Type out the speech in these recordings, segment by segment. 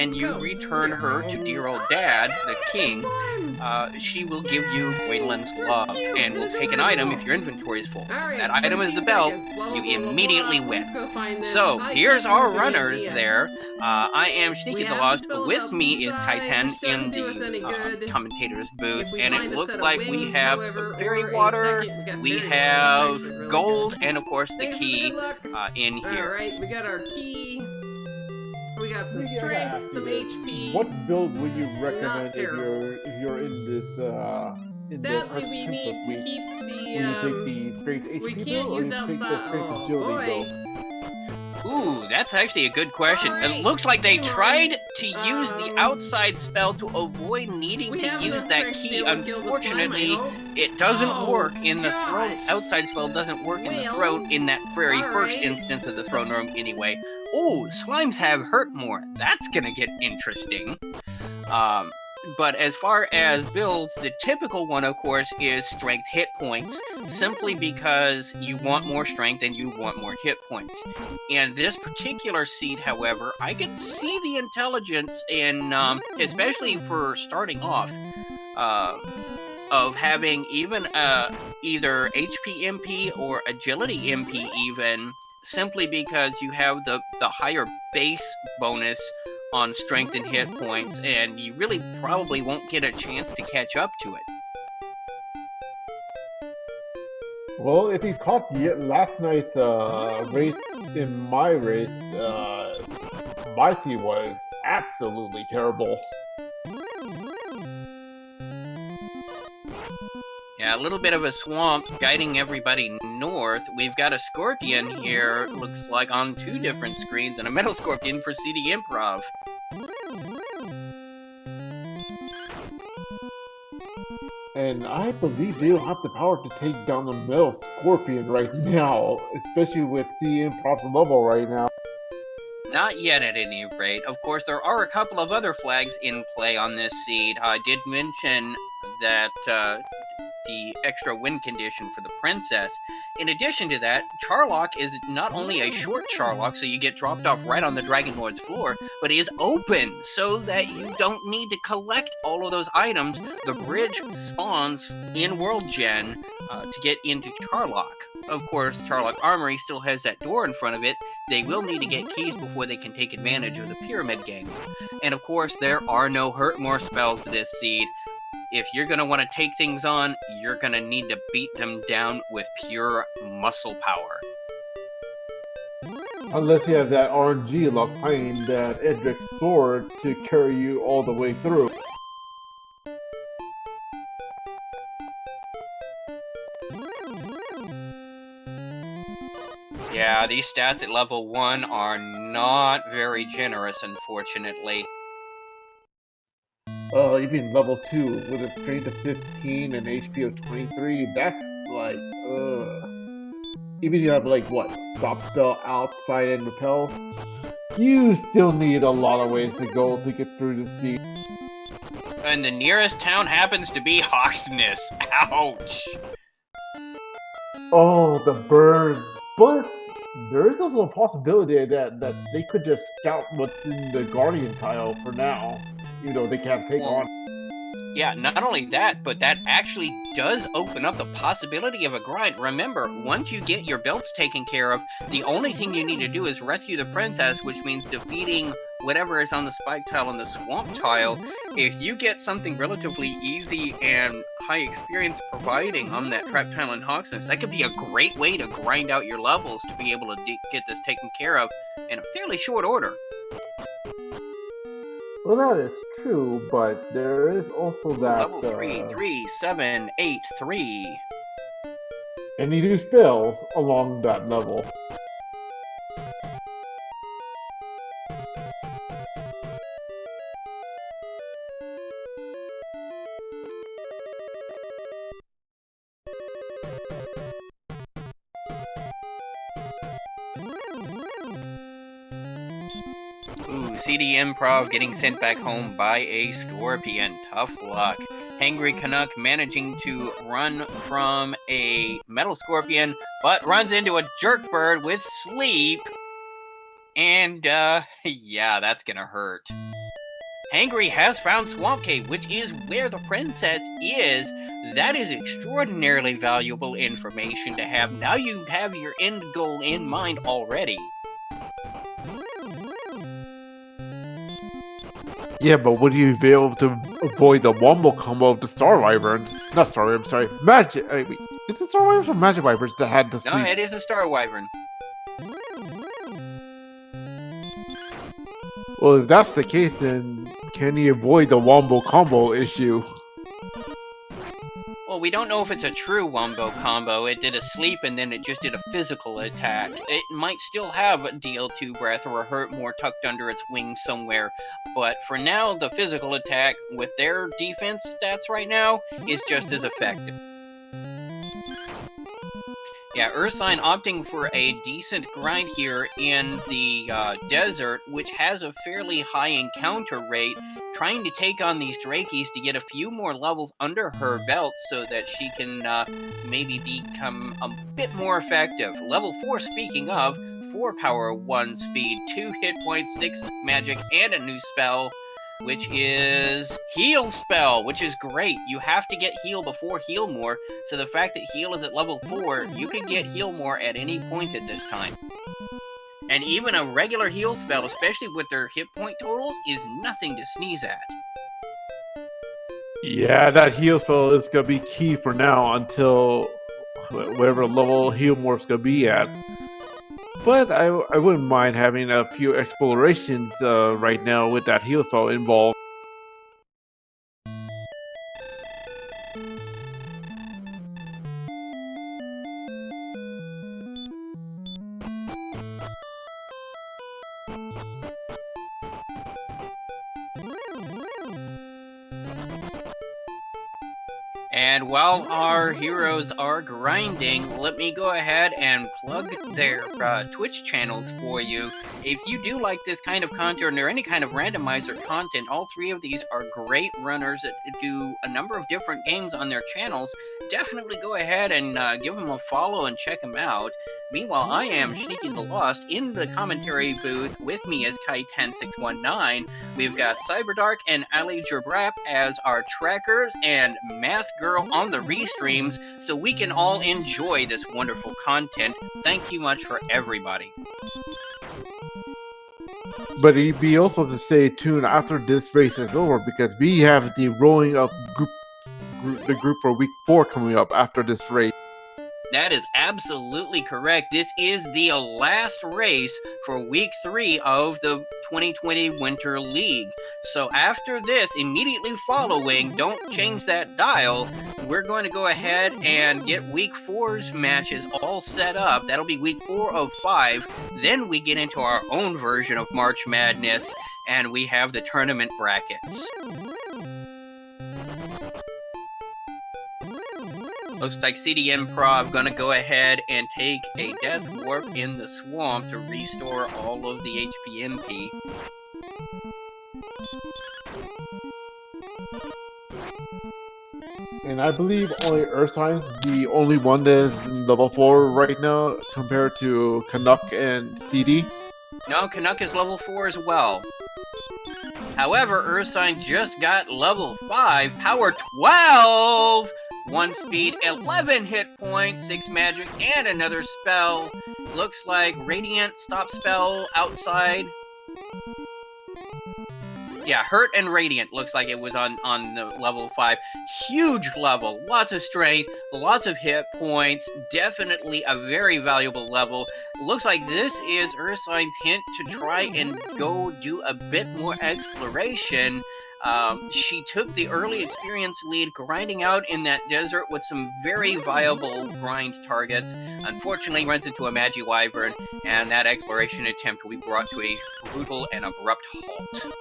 and you return her to dear old dad, the king, she will give you Gwendolyn's love and will take an item if your inventory is full. That item is the belt. You immediately win. So here's our runners there. I am Sneaky the Lost. With me is Kaitan in the commentator's booth, and it looks like we have fairy water, we have gold, and of course the key in here. Alright, we got our key. We got some strength, some HP. What build would you recommend if you're in this Sadly, we need to keep the Will you take the straight HP we can't build, or use you take the outside. straight Oh, agility boy. build? Ooh, that's actually a good question. All right. It looks like they Come on. tried to use the outside spell to avoid needing We to have use enough that strength to be key. able to kill the slime, Unfortunately, I hope. it doesn't Oh, work in the throne. gosh. Outside spell doesn't work in the Well, throne in that very all first right. instance of the throne room anyway. Ooh, slimes have hurt more. That's gonna get interesting. But as far as builds, the typical one, of course, is strength hit points, simply because you want more strength and you want more hit points. In this particular seed, however, I can see the intelligence in, especially for starting off, of having even either HP MP or Agility MP even, simply because you have the higher base bonus on strength and hit points, and you really probably won't get a chance to catch up to it. Well, if you caught last night's race in my race, my seed was absolutely terrible. Yeah, a little bit of a swamp guiding everybody north. We've got a scorpion here, looks like on two different screens, and a metal scorpion for CD Improv. And I believe they don't have the power to take down the metal scorpion right now, especially with C Improv's level right now. Not yet, at any rate. Of course, there are a couple of other flags in play on this seed. I did mention that the extra win condition for the princess. In addition to that, Charlock is not only a short Charlock, so you get dropped off right on the Dragon Lord's floor, but is open, so that you don't need to collect all of those items. The bridge spawns in World Gen to get into Charlock. Of course, Charlock Armory still has that door in front of it. They will need to get keys before they can take advantage of the Pyramid Gang. And of course, there are no hurt more spells this seed. If you're going to want to take things on, you're going to need to beat them down with pure muscle power. Unless you have that RNG luck behind that Edric sword to carry you all the way through. Yeah, these stats at level 1 are not very generous, unfortunately. Even level 2 with a strength of 15 and HP of 23, that's like, even you have like, what, stop spell, outside, and repel, you still need a lot of ways to go to get through the sea. And the nearest town happens to be Hawksness. Ouch! Oh, the birds. But there is also a possibility that they could just scout what's in the Guardian tile for now. You know, they can't take on. Yeah, not only that, but that actually does open up the possibility of a grind. Remember, once you get your belts taken care of, the only thing you need to do is rescue the princess, which means defeating whatever is on the spike tile and the swamp tile. If you get something relatively easy and high experience providing on that trap tile in Hawksness, that could be a great way to grind out your levels to be able to get this taken care of in a fairly short order. Well, that is true, but there is also that... Level 33783. Any new spells along that level. Ooh, CD Improv getting sent back home by a scorpion. Tough luck. Hangry Canuck managing to run from a metal scorpion, but runs into a jerk bird with sleep. And, yeah, that's gonna hurt. Hangry has found Swamp Cave, which is where the princess is. That is extraordinarily valuable information to have. Now you have your end goal in mind already. Yeah, but would you be able to avoid the wombo combo of the Star Wyverns? Not Star Wyverns, sorry. Magic. Wait, is it Star Wyverns or Magic Wyverns that had the No, sleep? it is a Star Wyvern. Well, if that's the case, then can he avoid the wombo combo issue? Well, we don't know if it's a true wombo combo. It did a sleep and then it just did a physical attack. It might still have a DL2 breath or a hurt more tucked under its wing somewhere. But for now, the physical attack with their defense stats right now is just as effective. Yeah, Ursine opting for a decent grind here in the desert, which has a fairly high encounter rate, trying to take on these Drakies to get a few more levels under her belt so that she can maybe become a bit more effective. Level 4, speaking of, 4 power, 1 speed, 2 hit points, 6 magic, and a new spell, which is Heal Spell, which is great. You have to get Heal before Heal More, so the fact that Heal is at level 4, you can get Heal More at any point at this time. And even a regular Heal Spell, especially with their hit point totals, is nothing to sneeze at. Yeah, that heal spell is gonna be key for now until whatever level heal morph's gonna be at. But I wouldn't mind having a few explorations right now with that heal spell involved. And while our heroes are grinding, let me go ahead and plug their Twitch channels for you. If you do like this kind of content or any kind of randomizer content, all 3 of these are great runners that do a number of different games on their channels. Definitely go ahead and give them a follow and check them out. Meanwhile, I am Sneaky the Lost in the commentary booth. With me is Kai10619. We've got Cyberdark and Ali Jerbrap as our trackers and Math Girl on the restreams, so we can all enjoy this wonderful content. Thank you much for everybody. But it'd be also to stay tuned after this race is over because we have the rolling up the group for week 4 coming up after this race. That is absolutely correct. This is the last race for week 3 of the 2020 Winter League. So after this, immediately following, don't change that dial, we're going to go ahead and get week 4's matches all set up. That'll be week 4 of 5. Then we get into our own version of March Madness, and we have the tournament brackets. Looks like CD Improv gonna go ahead and take a Death Warp in the swamp to restore all of the HPMP. And I believe only Ursine's the only one that is in level 4 right now compared to Canuck and CD. No, Canuck is level 4 as well. However, Ursine just got level 5, power 12! 1 speed, 11 hit points, 6 magic, and another spell. Looks like Radiant stop spell outside. Yeah, Hurt and Radiant looks like it was on the level 5. Huge level, lots of strength, lots of hit points, definitely a very valuable level. Looks like this is Ursine's hint to try and go do a bit more exploration. She took the early experience lead, grinding out in that desert with some very viable grind targets. Unfortunately, runs into a Magi Wyvern, and that exploration attempt will be brought to a brutal and abrupt halt.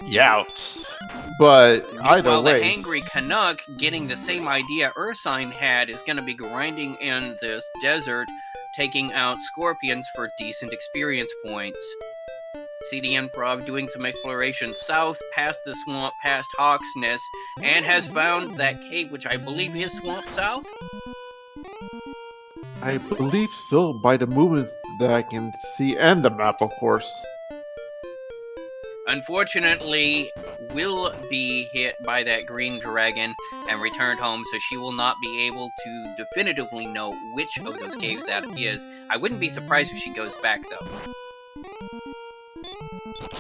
Youch. But either While way, the Hangry Canuck, getting the same idea Ursine had, is going to be grinding in this desert, taking out Scorpions for decent experience points. CD Improv doing some exploration south, past the swamp, past Hawksness, and has found that cave, which I believe is Swamp South. I believe so, by the movements that I can see, and the map, of course. Unfortunately, will be hit by that green dragon and returned home, so she will not be able to definitively know which of those caves that is. I wouldn't be surprised if she goes back, though.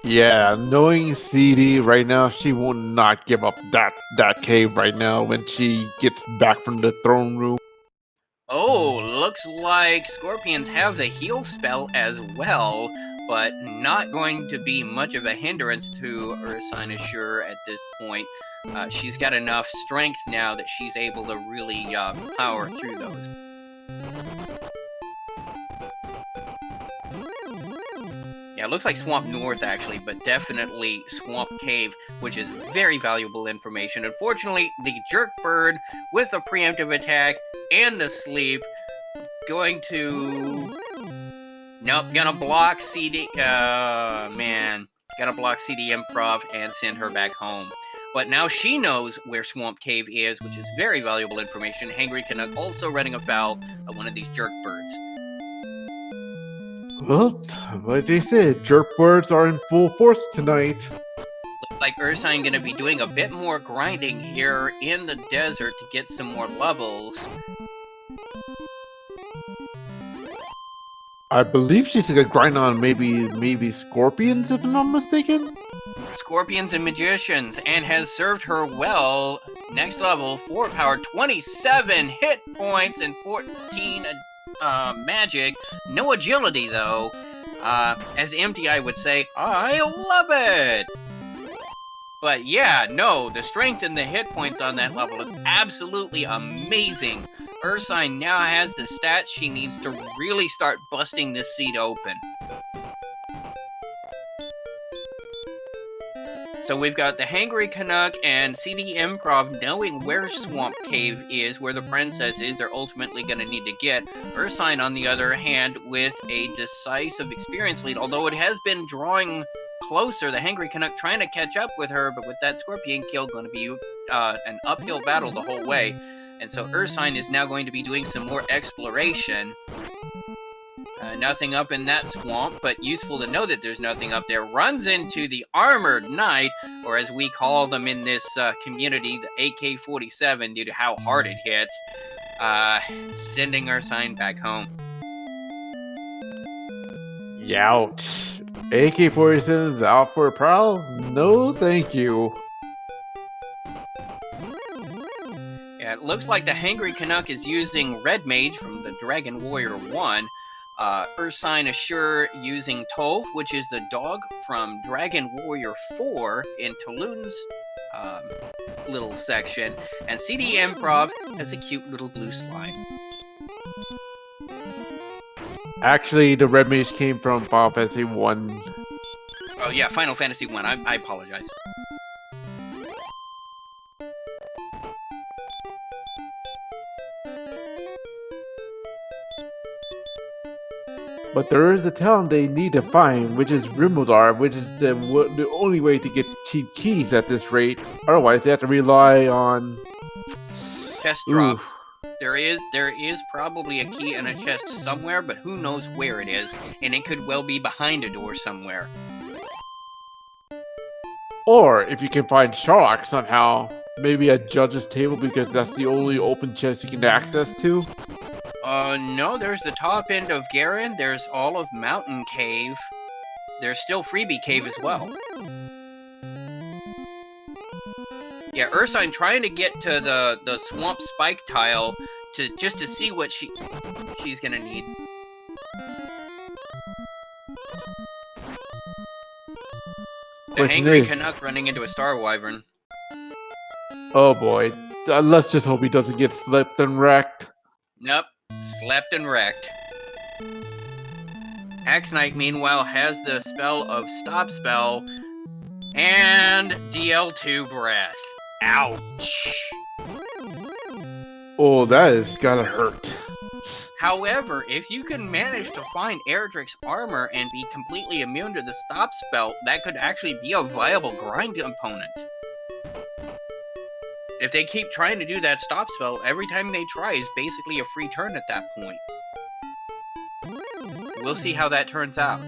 Yeah, knowing CD right now, she will not give up that cave right now when she gets back from the throne room. Oh, looks like scorpions have the heal spell as well, but not going to be much of a hindrance to Ursine Assure at this point. She's got enough strength now that she's able to really power through those. Yeah, it looks like Swamp North actually, but definitely Swamp Cave, which is very valuable information. Unfortunately, the Jerk Bird with a preemptive attack and the sleep going to... Nope, gonna block CD... man. Gonna block CD Improv and send her back home. But now she knows where Swamp Cave is, which is very valuable information. Hangry Canuck also running afoul of one of these Jerk Birds. Well, like they said, jerk birds are in full force tonight. Looks like Ursine gonna be doing a bit more grinding here in the desert to get some more levels. I believe she's gonna grind on maybe scorpions, if I'm not mistaken. Scorpions and magicians, and has served her well. Next level, 4 power, 27 hit points, and 14 magic. No agility, though. As MTI would say, I love it! But yeah, no, the strength and the hit points on that level is absolutely amazing. Ursine now has the stats she needs to really start busting this seed open. So we've got the Hangry Canuck and CD Improv knowing where Swamp Cave is, where the princess is, they're ultimately going to need to get. Ursine, on the other hand, with a decisive experience lead, although it has been drawing closer, the Hangry Canuck trying to catch up with her, but with that Scorpion kill going to be an uphill battle the whole way. And so Ursine is now going to be doing some more exploration. Nothing up in that swamp, but useful to know that there's nothing up there. Runs into the Armored Knight, or as we call them in this community, the AK-47, due to how hard it hits. Sending Ursine back home. Youch. AK-47 is out for a prowl? No, thank you. Yeah, it looks like the Hangry Canuck is using Red Mage from the Dragon Warrior 1. Ursine Assure using Tolf, which is the dog from Dragon Warrior 4 in Taloon's little section. And CD Improv has a cute little blue slime. Actually, the red mage came from Final Fantasy 1. Oh yeah, Final Fantasy 1. I apologize. But there is a town they need to find, which is Rimodar, which is the only way to get cheap keys at this rate. Otherwise, they have to rely on Chest drop. There is probably a key in a chest somewhere, but who knows where it is, and it could well be behind a door somewhere. Or if you can find Shark somehow, maybe a judge's table because that's the only open chest you can access to. No, there's the top end of Garen, there's all of Mountain Cave, there's still Freebie Cave as well. Yeah, Ursine trying to get to the Swamp Spike tile just to see what she's gonna need. The Hangry Canuck running into a Star Wyvern. Oh boy, let's just hope he doesn't get slipped and wrecked. Nope. Slept and wrecked. Axe Knight, meanwhile, has the spell of Stop Spell and DL2 Breath. Ouch! Oh, that is gotta hurt. However, if you can manage to find Erdrick's armor and be completely immune to the Stop Spell, that could actually be a viable grind component. If they keep trying to do that Stop Spell, every time they try is basically a free turn at that point. we'll see how that turns out.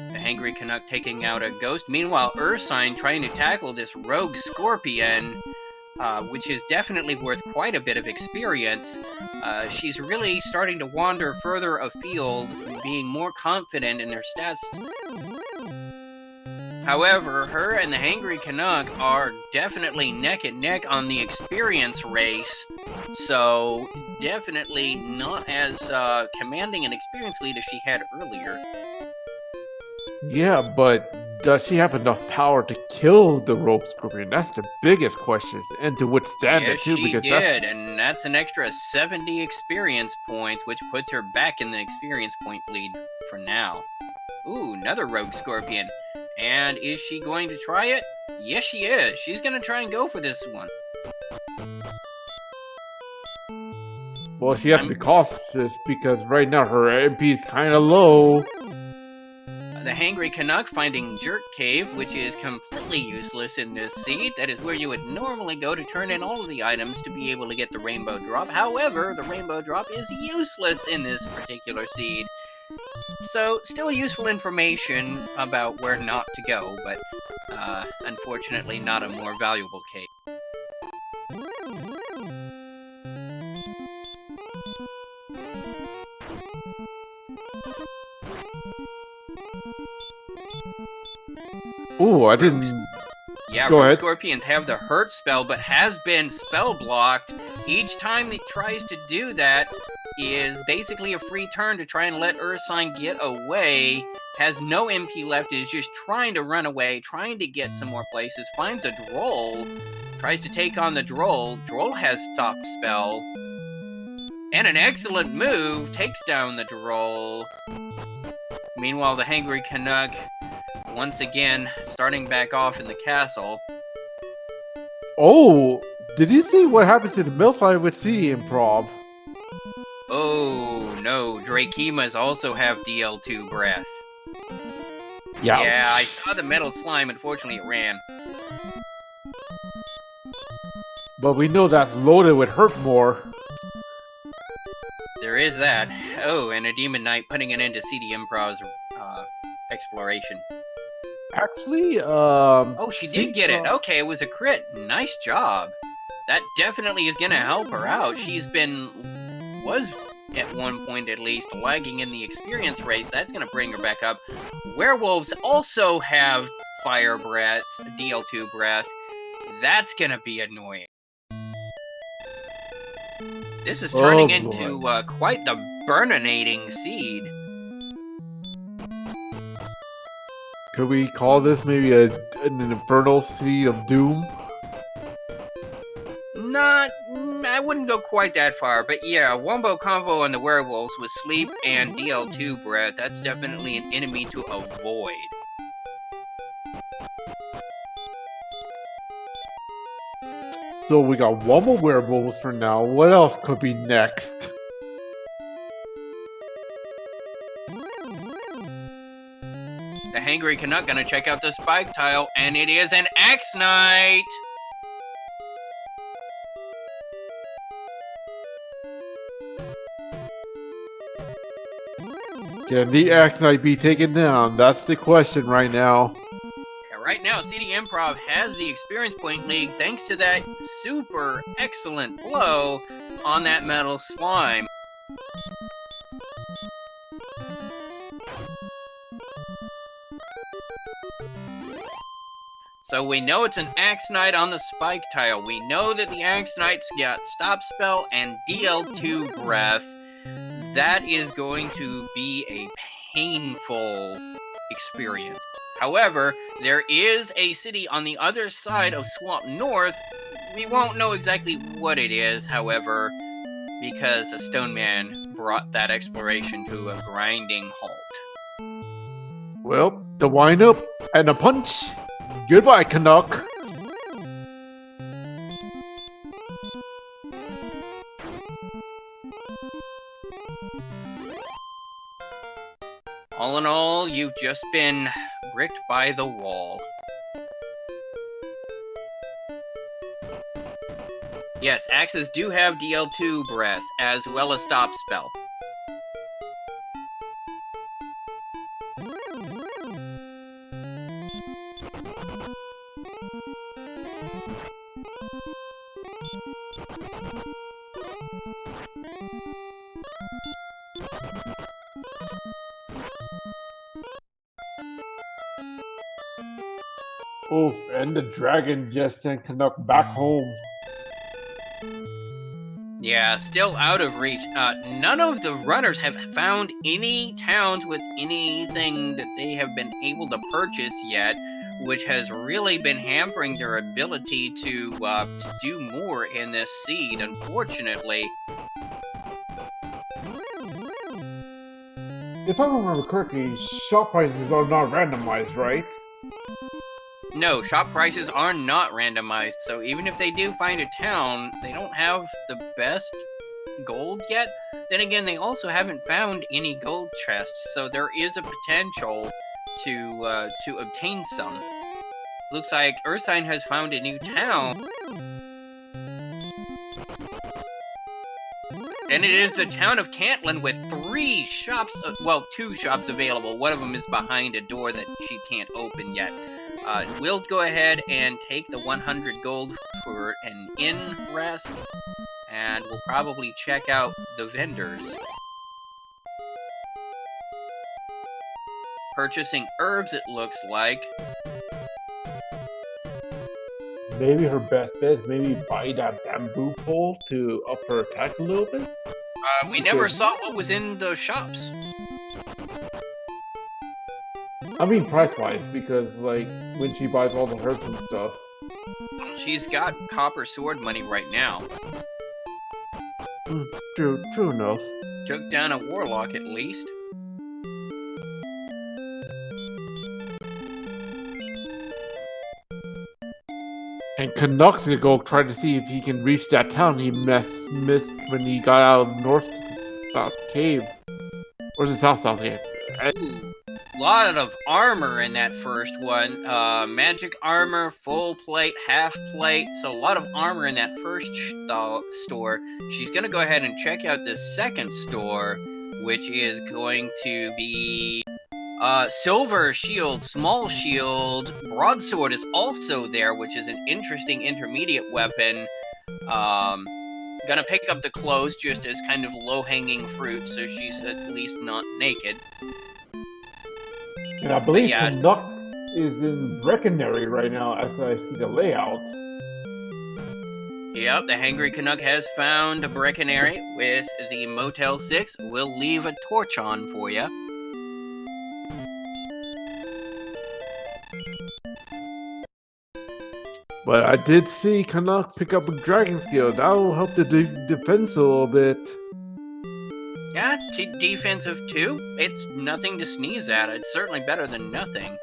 The Hangry Canuck taking out a ghost. Meanwhile, Ursine trying to tackle this rogue scorpion, which is definitely worth quite a bit of experience. She's really starting to wander further afield, being more confident in her stats. However, her and the Hangry Canuck are definitely neck and neck on the experience race, so definitely not as commanding an experience lead as she had earlier. Yeah, but does she have enough power to kill the rogue scorpion? That's the biggest question, and to withstand Yes, it too, she because did, and that's an extra 70 experience points, which puts her back in the experience point lead for now. Ooh, another rogue scorpion. And is she going to try it? Yes, she is. She's going to try and go for this one. well, she has to be cautious because right now her MP is kind of low. The Hangry Canuck finding Jerk Cave, which is completely useless in this seed. That is where you would normally go to turn in all of the items to be able to get the Rainbow Drop. However, the Rainbow Drop is useless in this particular seed. So, still useful information about where not to go, but unfortunately not a more valuable cave. Ooh, I didn't. Yeah, Go Rogue ahead. Scorpions have the Hurt spell, but has been spell blocked. Each time it tries to do that is basically a free turn to try and let Ursine get away. Has no MP left, is just trying to run away, trying to get some more places. Finds a Droll, tries to take on the Droll. Droll has Stop Spell. And an excellent move, takes down the Droll. Meanwhile, the Hangry Canuck, once again, starting back off in the castle. Oh, did you see what happens to the mill side with CD Improv? Oh no, Drakeemas also have DL2 breath. Yeah. Yeah, I saw the metal slime, unfortunately it ran. But we know that's loaded with hurt more. There is that. Oh, and a Demon Knight putting an end to CD Improv's exploration. Actually, Oh, she did get it. Okay, it was a crit. Nice job. That definitely is gonna help her out. Was at one point at least lagging in the experience race. That's gonna bring her back up. Werewolves also have fire breath, DL2 breath. That's gonna be annoying. This is turning into quite the burninating seed. Could we call this maybe an infernal seed of doom? I wouldn't go quite that far, but yeah, Wombo combo on the werewolves with sleep and DL2 breath, that's definitely an enemy to avoid. So we got Wumble werewolves for now. What else could be next? The Hangry Canuck gonna check out the spike tile, and it is an Axe Knight! Can the Axe Knight be taken down? That's the question right now. Yeah, right now, CD Improv has the experience point lead thanks to that super excellent blow on that metal slime. So we know it's an Axe Knight on the spike tile. We know that the Axe Knight's got Stop Spell and DL2 Breath. That is going to be a painful experience. However, there is a city on the other side of Swamp North. We won't know exactly what it is, however, because a Stone Man brought that exploration to a grinding halt. Well, the wind up and a punch. Goodbye, Canuck. All in all, you've just been bricked by the wall. Yes, axes do have DL2 breath, as well as stop spell. Oof, and the dragon just sent Canuck back home. Yeah, still out of reach. None of the runners have found any towns with anything that they have been able to purchase yet, which has really been hampering their ability to do more in this seed, unfortunately. If I remember correctly, shop prices are not randomized, right? No, shop prices are not randomized, so even if they do find a town, they don't have the best gold yet. Then again, they also haven't found any gold chests, so there is a potential to obtain some. Looks like Ursine has found a new town, and it is the town of Cantlin with 3 shops, well, 2 shops available. One of them is behind a door that she can't open yet. We'll go ahead and take the 100 gold for an inn rest, and we'll probably check out the vendors. Purchasing herbs, it looks like. Maybe her best bet is maybe buy that bamboo pole to up her attack a little bit? We never saw what was in those shops. I mean price-wise, because, like, when she buys all the herbs and stuff. She's got copper sword money right now. True enough. Took down a warlock at least. And Canuck's gonna go try to see if he can reach that town he missed when he got out of North-South Cave. Or is it South-South Cave? Lot of armor in that first one. Magic armor, full plate, half plate. So a lot of armor in that first store. She's gonna go ahead and check out this second store, which is going to be silver shield, small shield, broadsword is also there, which is an interesting intermediate weapon. Gonna pick up the clothes just as kind of low-hanging fruit, so she's at least not naked. And I believe Canuck is in Breckenary right now, as I see the layout. Yep, the Hangry Canuck has found a Breckenary with the Motel 6. We'll leave a torch on for you. But I did see Canuck pick up a Dragon Steel. That will help the defense a little bit. Yeah, defensive 2. It's nothing to sneeze at. It's certainly better than nothing.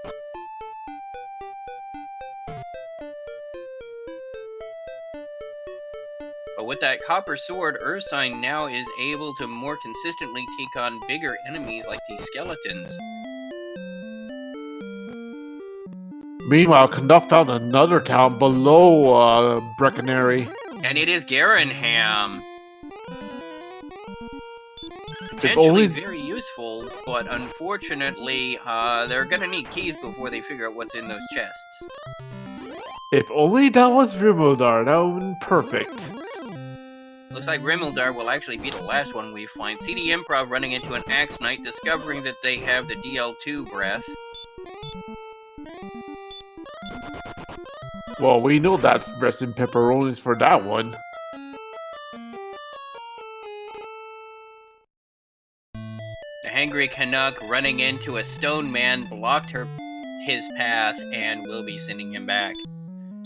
But with that copper sword, Ursine now is able to more consistently take on bigger enemies like these skeletons. Meanwhile, Canuck found another town below Breckenary. And it is Garenham. If Potentially only, very useful, but unfortunately, they're gonna need keys before they figure out what's in those chests. if only that was Rimodar, that would have been perfect. Looks like Rimildar will actually be the last one we find. CD Improv running into an Axe Knight, discovering that they have the DL2 breath. Well, we know that's breast and pepperonis for that one. The Hangry Canuck running into a stone man blocked his path and will be sending him back.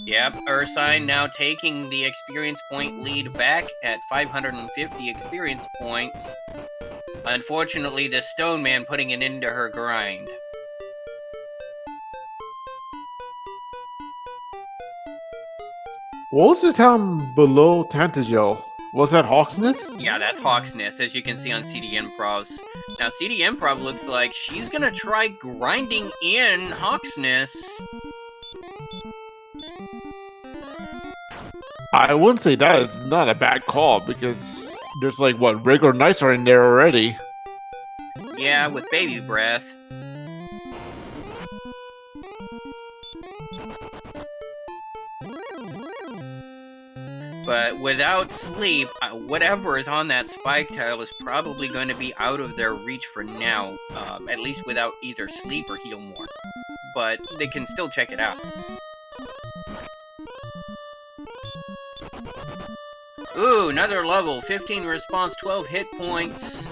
Yep, Ursine now taking the experience point lead back at 550 experience points. Unfortunately, the stone man putting an end to her grind. What was the town below Tantagel? Was that Hawksness? Yeah, that's Hawksness, as you can see on CD Improv's. Now, CD Improv looks like she's gonna try grinding in Hawksness. I wouldn't say that is not a bad call because there's like what regular knights are in there already. Yeah, with baby breath. But without sleep, whatever is on that spike tile is probably going to be out of their reach for now. At least without either sleep or heal more. But they can still check it out. Ooh, another level. 15 response, 12 hit points.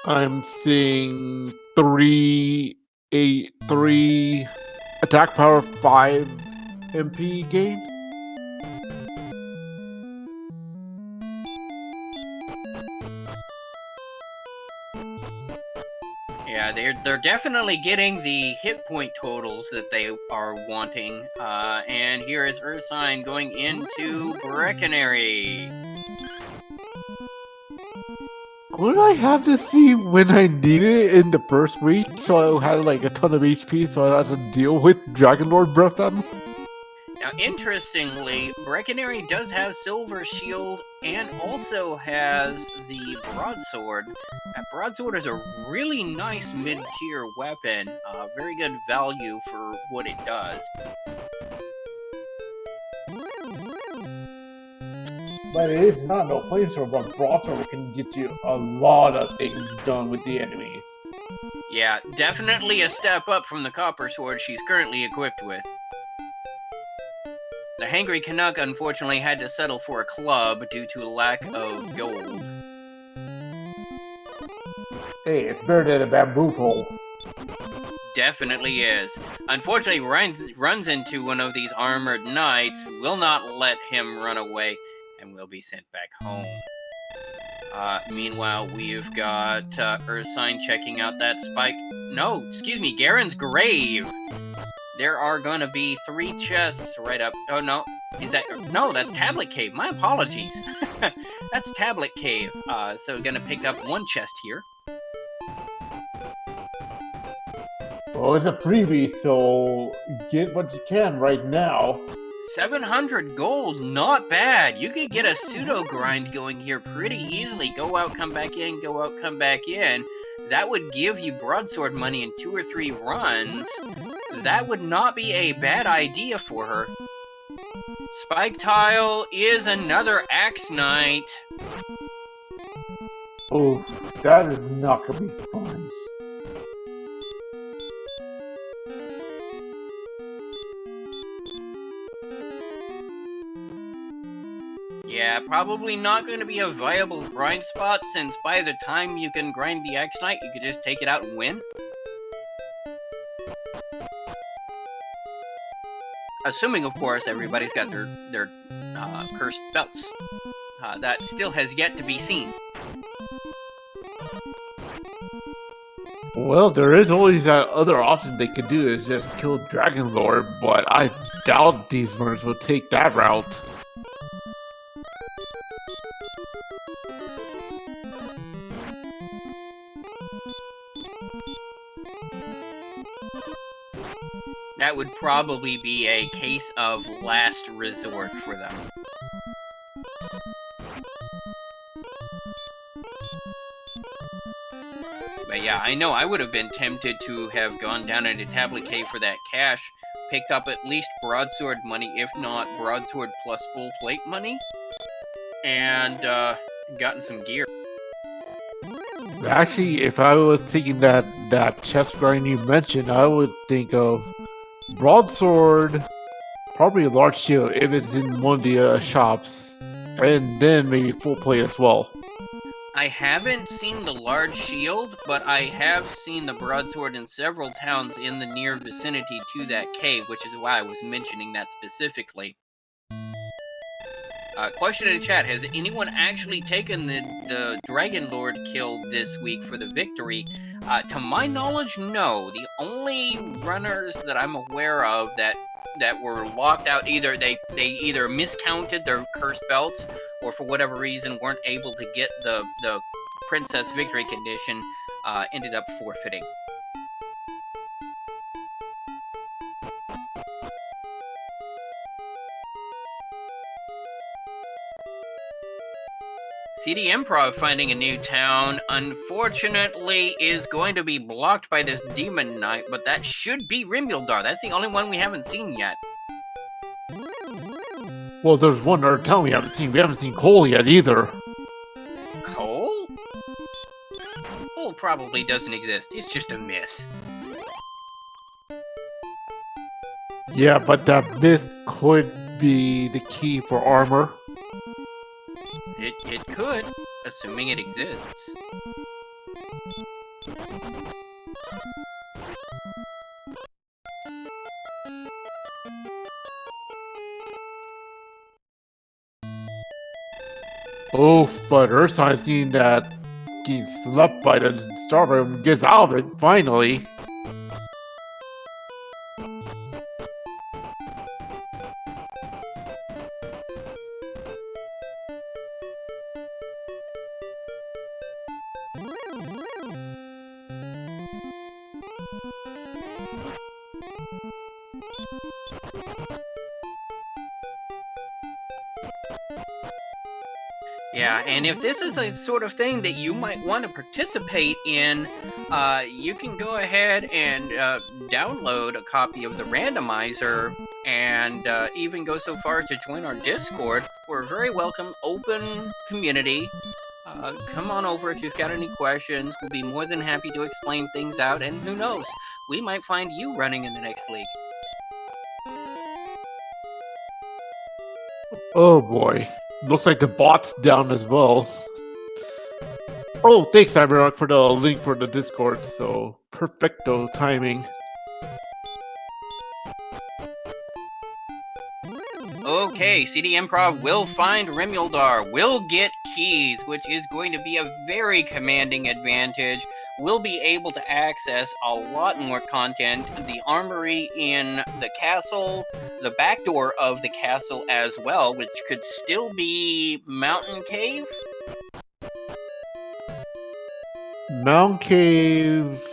I'm seeing 3 attack power, 5 MP gain. Yeah, they're definitely getting the hit point totals that they are wanting. And here is Ursine going into Breckenary. Could I have this see when I needed it in the first week, so I had like a ton of HP, so I had to deal with Dragonlord Breath then? Now, interestingly, Breckenary does have Silver Shield and also has the Broadsword. That Broadsword is a really nice mid-tier weapon. Very good value for what it does. But it is not no flamethrower, but Broadsword can get you a lot of things done with the enemies. Yeah, definitely a step up from the Copper Sword she's currently equipped with. The Hangry Canuck unfortunately had to settle for a club due to a lack of gold. Hey, it's better than a bamboo pole. Definitely is. Unfortunately, runs into one of these armored knights, will not let him run away, and will be sent back home. Meanwhile, we've got Ursine checking out that spike. No, excuse me, Garen's grave. There are gonna be 3 chests right up. Oh no, is that? No, that's Tablet Cave. My apologies. That's Tablet Cave. So we're gonna pick up 1 chest here. Well, it's a freebie, so get what you can right now. 700 gold, not bad. You could get a pseudo grind going here pretty easily. Go out, come back in, go out, come back in. That would give you broadsword money in 2 or 3 runs. That would not be a bad idea for her. Spike Tile is another Axe Knight. Oh, that is not gonna be fun. Yeah, probably not going to be a viable grind spot, since by the time you can grind the Axe Knight, you could just take it out and win. Assuming, of course, everybody's got their cursed belts. That still has yet to be seen. Well, there is always that other option they could do is just kill Dragonlord, but I doubt these runners will take that route. That would probably be a case of last resort for them. But yeah, I know I would have been tempted to have gone down into Tablet Cave for that cash, picked up at least broadsword money, if not broadsword plus full plate money, and gotten some gear. Actually, if I was thinking that chest grind you mentioned, I would think of broadsword, probably a large shield if it's in one of the shops, and then maybe full plate as well. I haven't seen the large shield, but I have seen the broadsword in several towns in the near vicinity to that cave, which is why I was mentioning that specifically. Question in the chat, has anyone actually taken the Dragon Lord kill this week for the victory? To my knowledge, no. The only runners that I'm aware of that were locked out, either they either miscounted their cursed belts, or for whatever reason weren't able to get the princess victory condition, ended up forfeiting. CD Improv finding a new town, unfortunately, is going to be blocked by this Demon Knight, but that should be Rimildar. That's the only one we haven't seen yet. Well, there's one other town we haven't seen. We haven't seen Cole yet either. Cole? Cole probably doesn't exist. It's just a myth. Yeah, but that myth could be the key for armor. It could, assuming it exists. Oof, but Ursine seeing that getting slept by the Starboy gets out of it, finally. Yeah, and if this is the sort of thing that you might want to participate in, you can go ahead and download a copy of the Randomizer and even go so far as to join our Discord. We're a very welcome, open community. Come on over if you've got any questions. We'll be more than happy to explain things out, and who knows, we might find you running in the next league. Oh boy. Looks like the bot's down as well. Oh, thanks, Cyberrock, for the link for the Discord. So, perfecto timing. Okay, CD Improv will find Rimildar, will get keys, which is going to be a very commanding advantage. We'll be able to access a lot more content, the armory in the castle, the back door of the castle as well, which could still be Mountain Cave. Mountain Cave,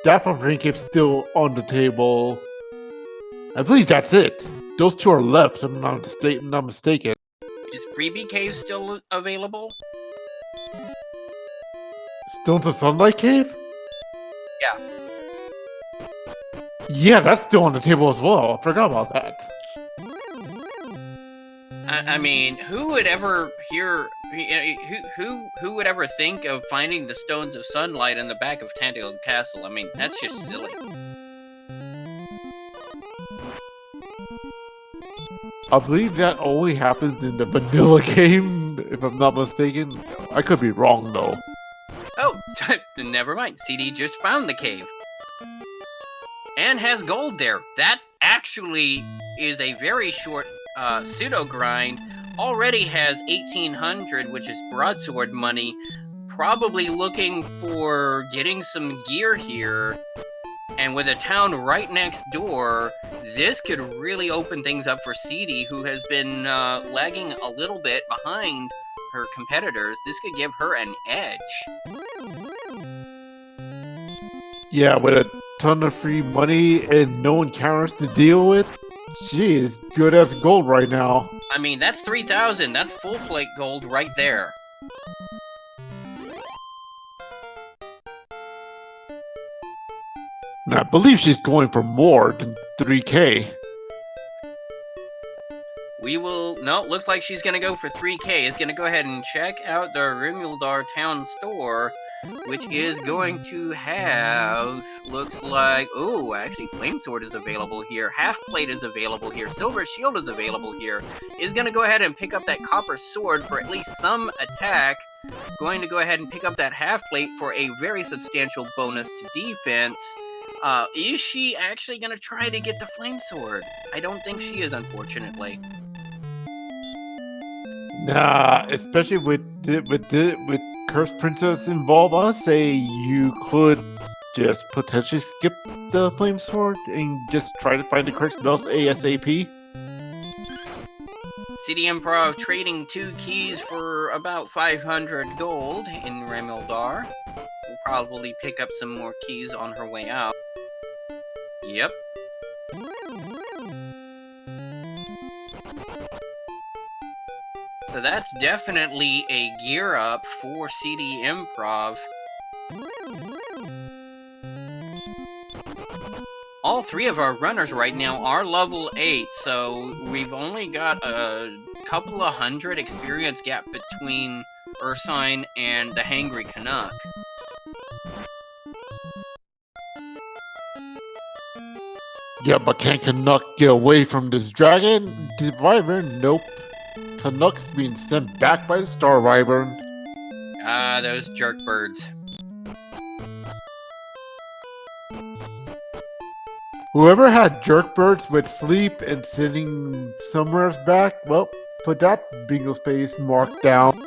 Staff of Rain Cave still on the table. I believe that's it. Those two are left, if I'm not mistaken. Is Freebie Cave still available? Stones of Sunlight Cave? Yeah. Yeah, that's still on the table as well. I forgot about that. I mean, who would ever who would ever think of finding the Stones of Sunlight in the back of Tantalus Castle? I mean, that's just silly. I believe that only happens in the vanilla game, if I'm not mistaken. I could be wrong, though. Oh, never mind. CD just found the cave. And has gold there. That actually is a very short pseudo grind. Already has 1800, which is broadsword money. Probably looking for getting some gear here. And with a town right next door, this could really open things up for CD, who has been lagging a little bit behind her competitors. This could give her an edge. Yeah, with a ton of free money and no encounters to deal with, she is good as gold right now. I mean, that's 3,000. That's full plate gold right there. And I believe she's going for more than 3K. We will... No, looks like she's going to go for 3K. Is going to go ahead and check out the Rimildar Town Store, which is going to have... Looks like... Oh, actually, Flame Sword is available here. Half Plate is available here. Silver Shield is available here. Is going to go ahead and pick up that Copper Sword for at least some attack. Going to go ahead and pick up that Half Plate for a very substantial bonus to defense. Is she actually going to try to get the Flame Sword? I don't think she is, unfortunately. Nah, especially with Cursed Princess involved, I'd say you could just potentially skip the Flame Sword and just try to find the correct spells ASAP. CD Improv trading 2 keys for about 500 gold in Rimildar. We'll probably pick up some more keys on her way out. Yep. So that's definitely a gear up for CD Improv. All three of our runners right now are level 8, so we've only got a couple of hundred experience gap between Ursine and the Hangry Canuck. Yeah, but can Canuck get away from this dragon? The Wyvern? Nope. Canuck's being sent back by the Star Wyvern. Ah, those jerk birds. Whoever had jerkbirds with sleep and sitting somewhere back, well, put that bingo space mark down.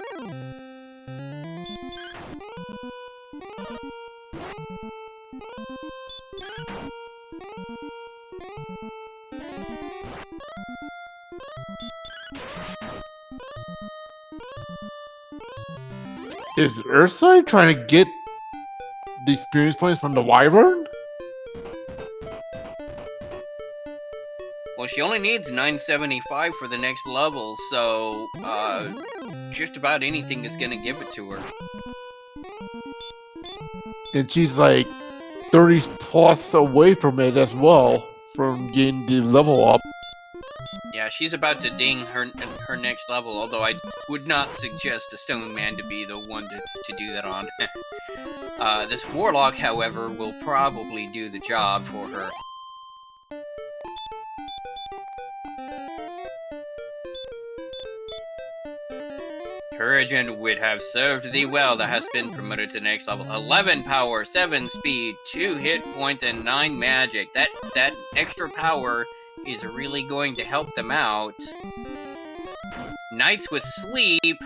Is Ursine trying to get the experience points from the Wyvern? Well, she only needs 975 for the next level, so just about anything is gonna give it to her. And she's like 30 plus away from it as well, from getting the level up. Yeah, she's about to ding her next level, although I would not suggest a Stone Man to be the one to do that on. This Warlock, however, will probably do the job for her. Courage and wit have served thee well. That has been promoted to the next level. 11 power, 7 speed, 2 hit points, and 9 magic. That extra power is really going to help them out. Knights with sleep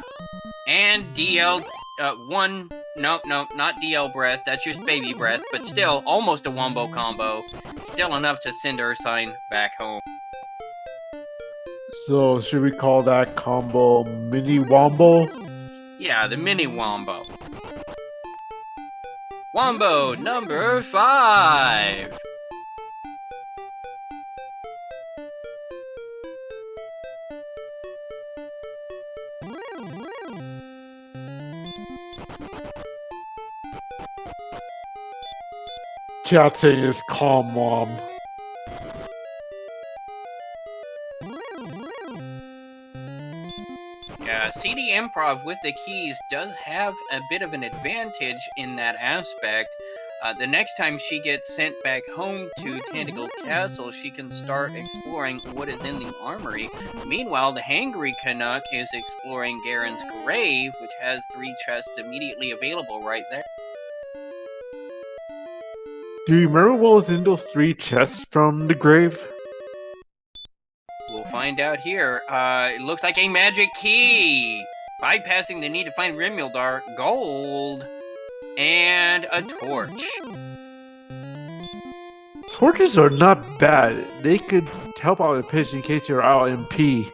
and DL one. No, not DL breath. That's just baby breath, but still almost a wombo combo. Still enough to send Ursine back home. So should we call that combo Mini Wombo? Yeah, the mini wombo. Wombo number 5. Chat saying is calm, Mom. Yeah, CD Improv with the keys does have a bit of an advantage in that aspect. The next time she gets sent back home to Tentacle Castle, she can start exploring what is in the armory. Meanwhile, the Hangry Canuck is exploring Garen's grave, which has 3 chests immediately available right there. Do you remember what was in those 3 chests from the grave? We'll find out here. It looks like a magic key! Bypassing the need to find Rimildar, gold, and a torch. Torches are not bad. They could help out a pitch in case you're out MP.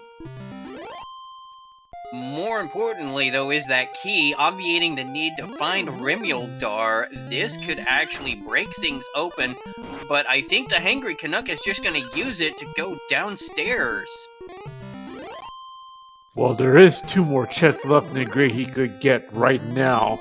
More importantly, though, is that key, obviating the need to find Rimildar. This could actually break things open, but I think the Hangry Canuck is just going to use it to go downstairs. Well, there is 2 more chests left in the grave he could get right now.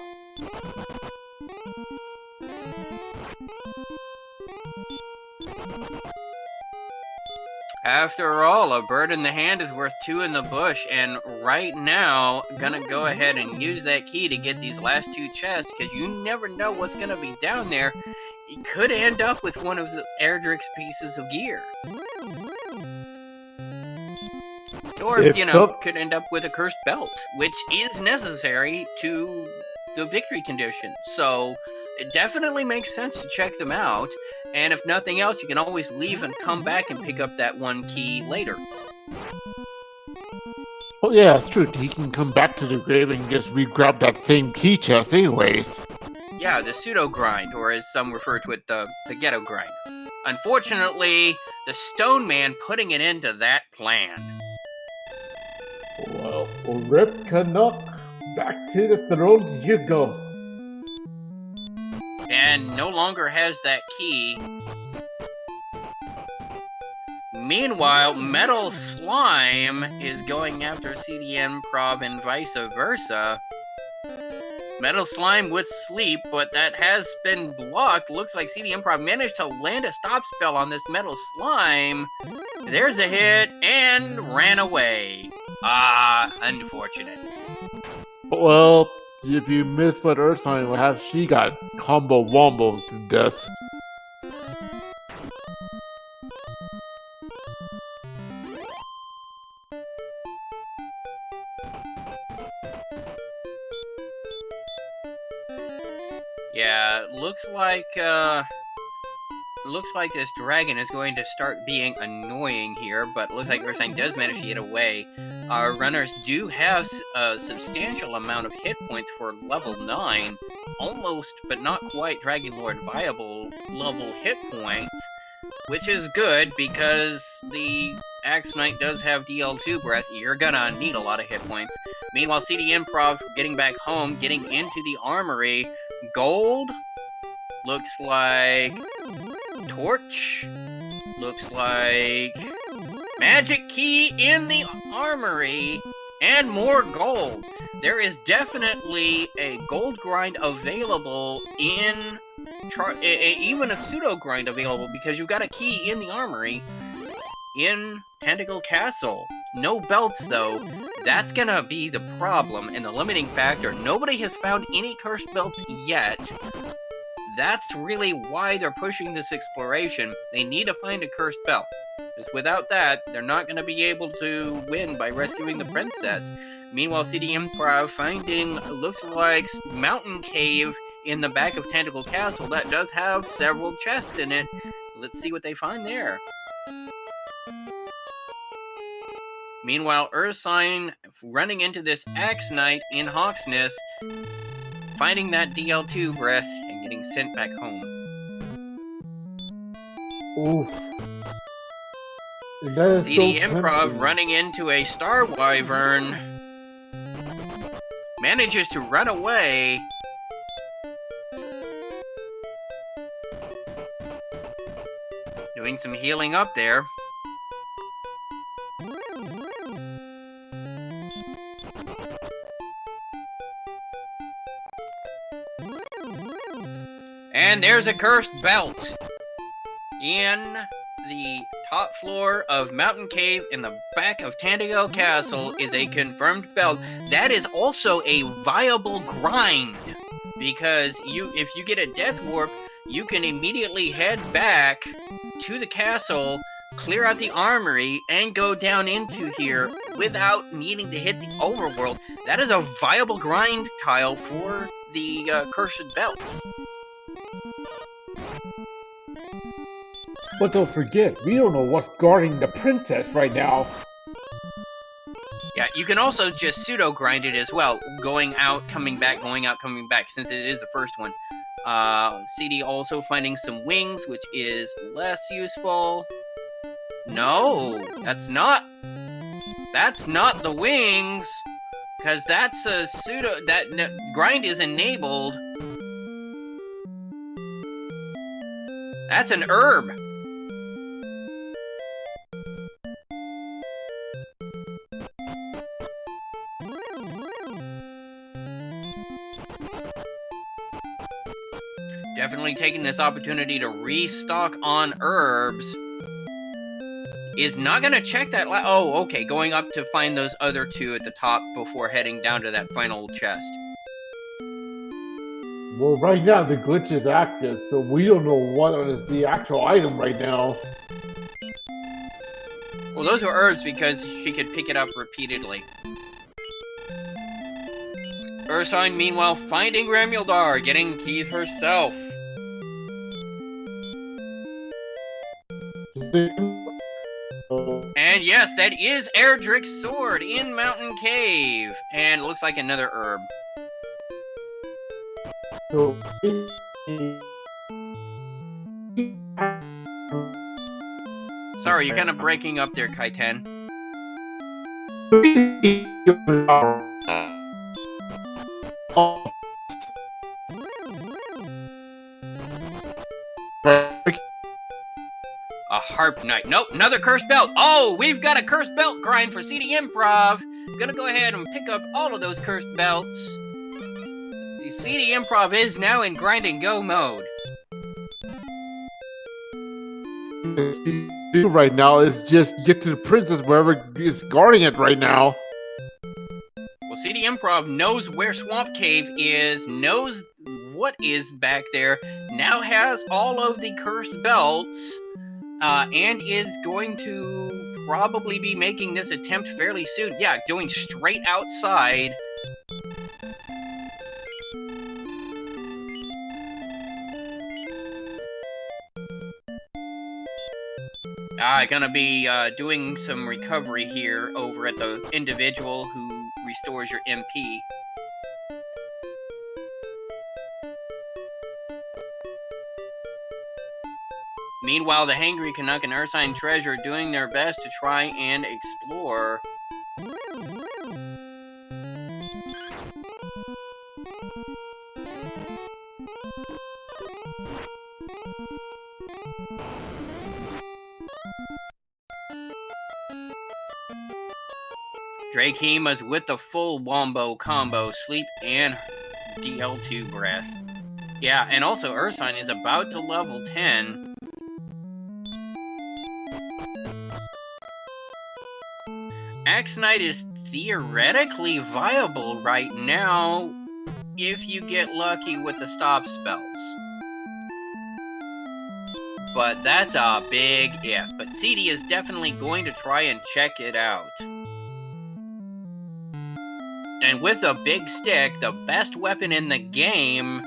After all, a bird in the hand is worth 2 in the bush, and right now, gonna go ahead and use that key to get these last 2 chests, because you never know what's gonna be down there. You could end up with one of the Erdrick's pieces of gear. Or, could end up with a cursed belt, which is necessary to the victory condition. So, it definitely makes sense to check them out. And if nothing else, you can always leave and come back and pick up that 1 key later. Oh yeah, it's true. He can come back to the grave and just re-grab that same key chest anyways. Yeah, the pseudo grind, or as some refer to it, the ghetto grind. Unfortunately, the Stone Man putting it into that plan. Well, Rip Canuck, back to the throne you go. And no longer has that key. Meanwhile, Metal Slime is going after CDM Prov and vice versa. Metal Slime with sleep, but that has been blocked. Looks like CD Improv managed to land a stop spell on this Metal Slime. There's a hit and ran away. Ah, unfortunate. Well, if you miss what Earth Sign will have, she got combo wombo to death. Yeah, looks like this dragon is going to start being annoying here, but looks like Ursine does manage to get away. Our runners do have a substantial amount of hit points for level 9, almost but not quite Dragon Lord viable level hit points, which is good because the Axe Knight does have DL2 breath. You're gonna need a lot of hit points. Meanwhile, CD Improv getting back home, getting into the armory. Gold looks like torch, looks like magic key in the armory, and more gold. There is definitely a gold grind available in even a pseudo grind available because you've got a key in the armory in Tentacle Castle. No belts though. That's gonna be the problem and the limiting factor. Nobody has found any cursed belts yet. That's really why they're pushing this exploration. They need to find a cursed belt. Because without that, they're not going to be able to win by rescuing the princess. Meanwhile, CD Improv finding, looks like, mountain cave in the back of Tentacle Castle that does have several chests in it. Let's see what they find there. Meanwhile, Ursine running into this Axe Knight in Hawksness, finding that DL2 breath and getting sent back home. Oof. That is CD so Improv tempting. running into a Star Wyvern, manages to run away. Doing some healing up there. And there's a cursed belt in the top floor of Mountain Cave in the back of Tentacle Castle is a confirmed belt. That is also a viable grind because if you get a Death Warp, you can immediately head back to the castle, clear out the armory, and go down into here without needing to hit the overworld. That is a viable grind tile for the cursed belts. But don't forget, we don't know what's guarding the princess right now. Yeah, you can also just pseudo grind it as well, going out, coming back, going out, coming back, since it is the first one. CD also finding some wings, which is less useful. No, that's not the wings, because that's a pseudo, grind is enabled. That's an herb. Definitely taking this opportunity to restock on herbs. Is not going to check that. Oh, okay. Going up to find those other two at the top before heading down to that final chest. Well, right now the glitch is active, so we don't know what is the actual item right now. Well, those were herbs because she could pick it up repeatedly. Ursine, meanwhile, finding Remuldar, getting keys herself. And yes, that is Erdrick's sword in Mountain Cave. And it looks like another herb. Sorry, you're kind of breaking up there, Kaiten. A Harp Knight. Nope, another cursed belt. Oh, we've got a cursed belt grind for CD Improv. Gonna go ahead and pick up all of those cursed belts. The CD Improv is now in grind and go mode. Right now is just get to the princess wherever is guarding it right now. Well, CD Improv knows where Swamp Cave is, knows what is back there, now has all of the cursed belts, and is going to probably be making this attempt fairly soon. Yeah, going straight outside. Gonna be doing some recovery here over at the individual who restores your MP. Meanwhile, the Hangry Canuck and Ursine Treasure are doing their best to try and explore. Drakeema's with the full wombo combo, sleep and DL2 breath. Yeah, and also Ursine is about to level 10. Axe Knight is theoretically viable right now if you get lucky with the stop spells. But that's a big if. But CD is definitely going to try and check it out. And with a big stick, the best weapon in the game,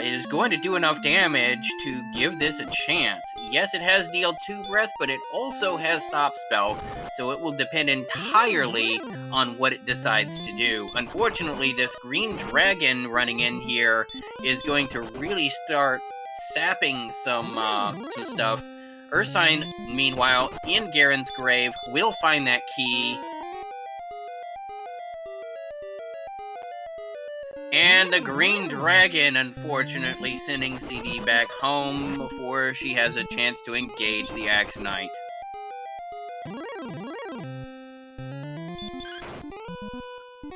is going to do enough damage to give this a chance. Yes, it has DL2 breath, but it also has stop spell, so it will depend entirely on what it decides to do. Unfortunately, this green dragon running in here is going to really start sapping some stuff. Ursine, meanwhile, in Garen's grave, will find that key. And the green dragon, unfortunately, sending CD back home before she has a chance to engage the Axe Knight.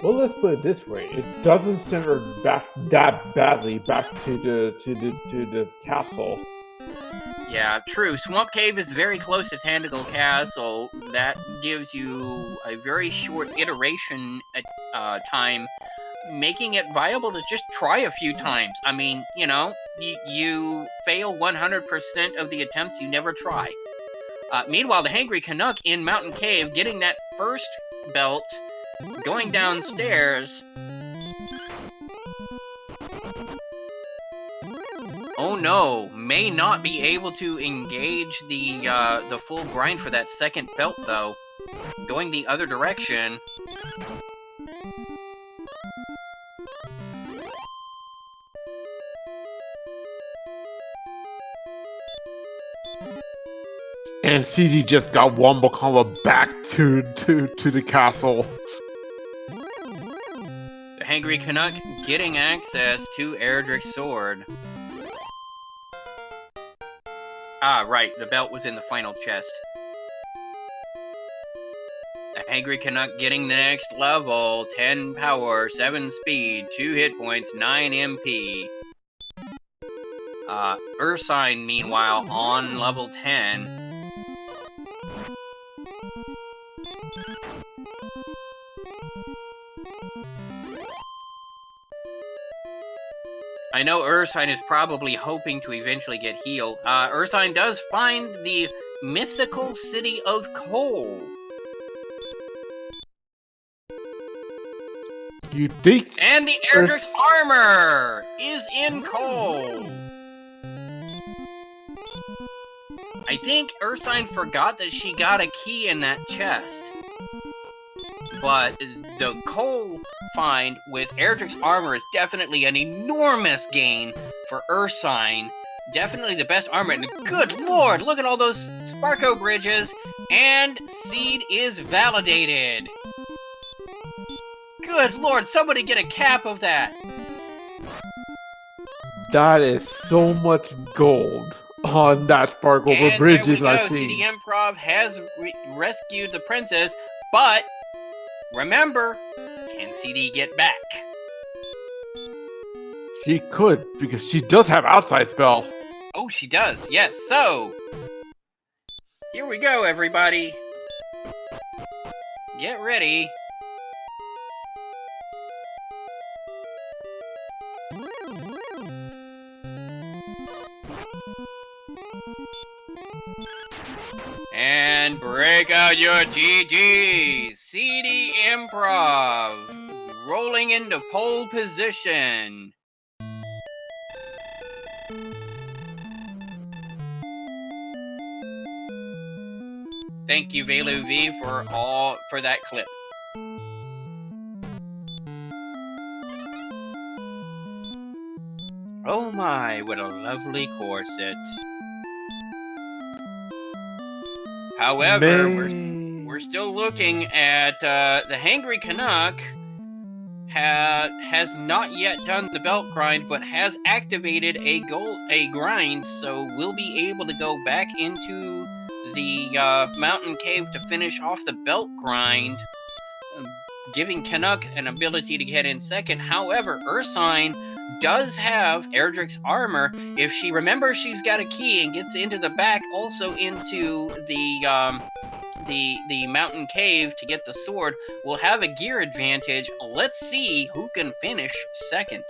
Well, let's put it this way: it doesn't send her back that badly back to the castle. Yeah, true. Swamp Cave is very close to Tentacle Castle. That gives you a very short iteration time, making it viable to just try a few times. I mean, you know, you fail 100% of the attempts, you never try. Meanwhile, the Hangry Canuck in Mountain Cave, getting that first belt, going downstairs. Oh no, may not be able to engage the full grind for that second belt though. Going the other direction. And CD just got Wombo combo back to the castle. The Hangry Canuck getting access to Erdrick's sword. Ah, right, the belt was in the final chest. The Hangry Canuck getting the next level, 10 power, 7 speed, 2 hit points, 9 MP. Ursine, meanwhile, on level 10. I know Ursine is probably hoping to eventually get healed. Ursine does find the mythical city of Coal. You think? And the Erdrick's armor is in Coal. I think Ursine forgot that she got a key in that chest. But the Coal find with Erdrick's armor is definitely an enormous gain for Ursine. Definitely the best armor. And good lord, look at all those Sparko bridges. And Seed is validated. Good lord, somebody get a cap of that. That is so much gold. On that sparkle for And there we bridges I've go. seen. CD Improv has rescued the princess, but remember, can CD get back? She could, because she does have outside spell. Oh, she does. Yes. So here we go, everybody. Get ready. And break out your GGs. CD Improv rolling into pole position. Thank you, Velu V, for that clip. Oh my, what a lovely corset. However, we're still looking at the Hangry Canuck has not yet done the belt grind, but has activated a grind, so we'll be able to go back into the mountain cave to finish off the belt grind, giving Canuck an ability to get in second. However, Ursine does have Erdrick's armor. If she remembers she's got a key and gets into the back, also into the mountain cave to get the sword, will have a gear advantage. Let's see who can finish second.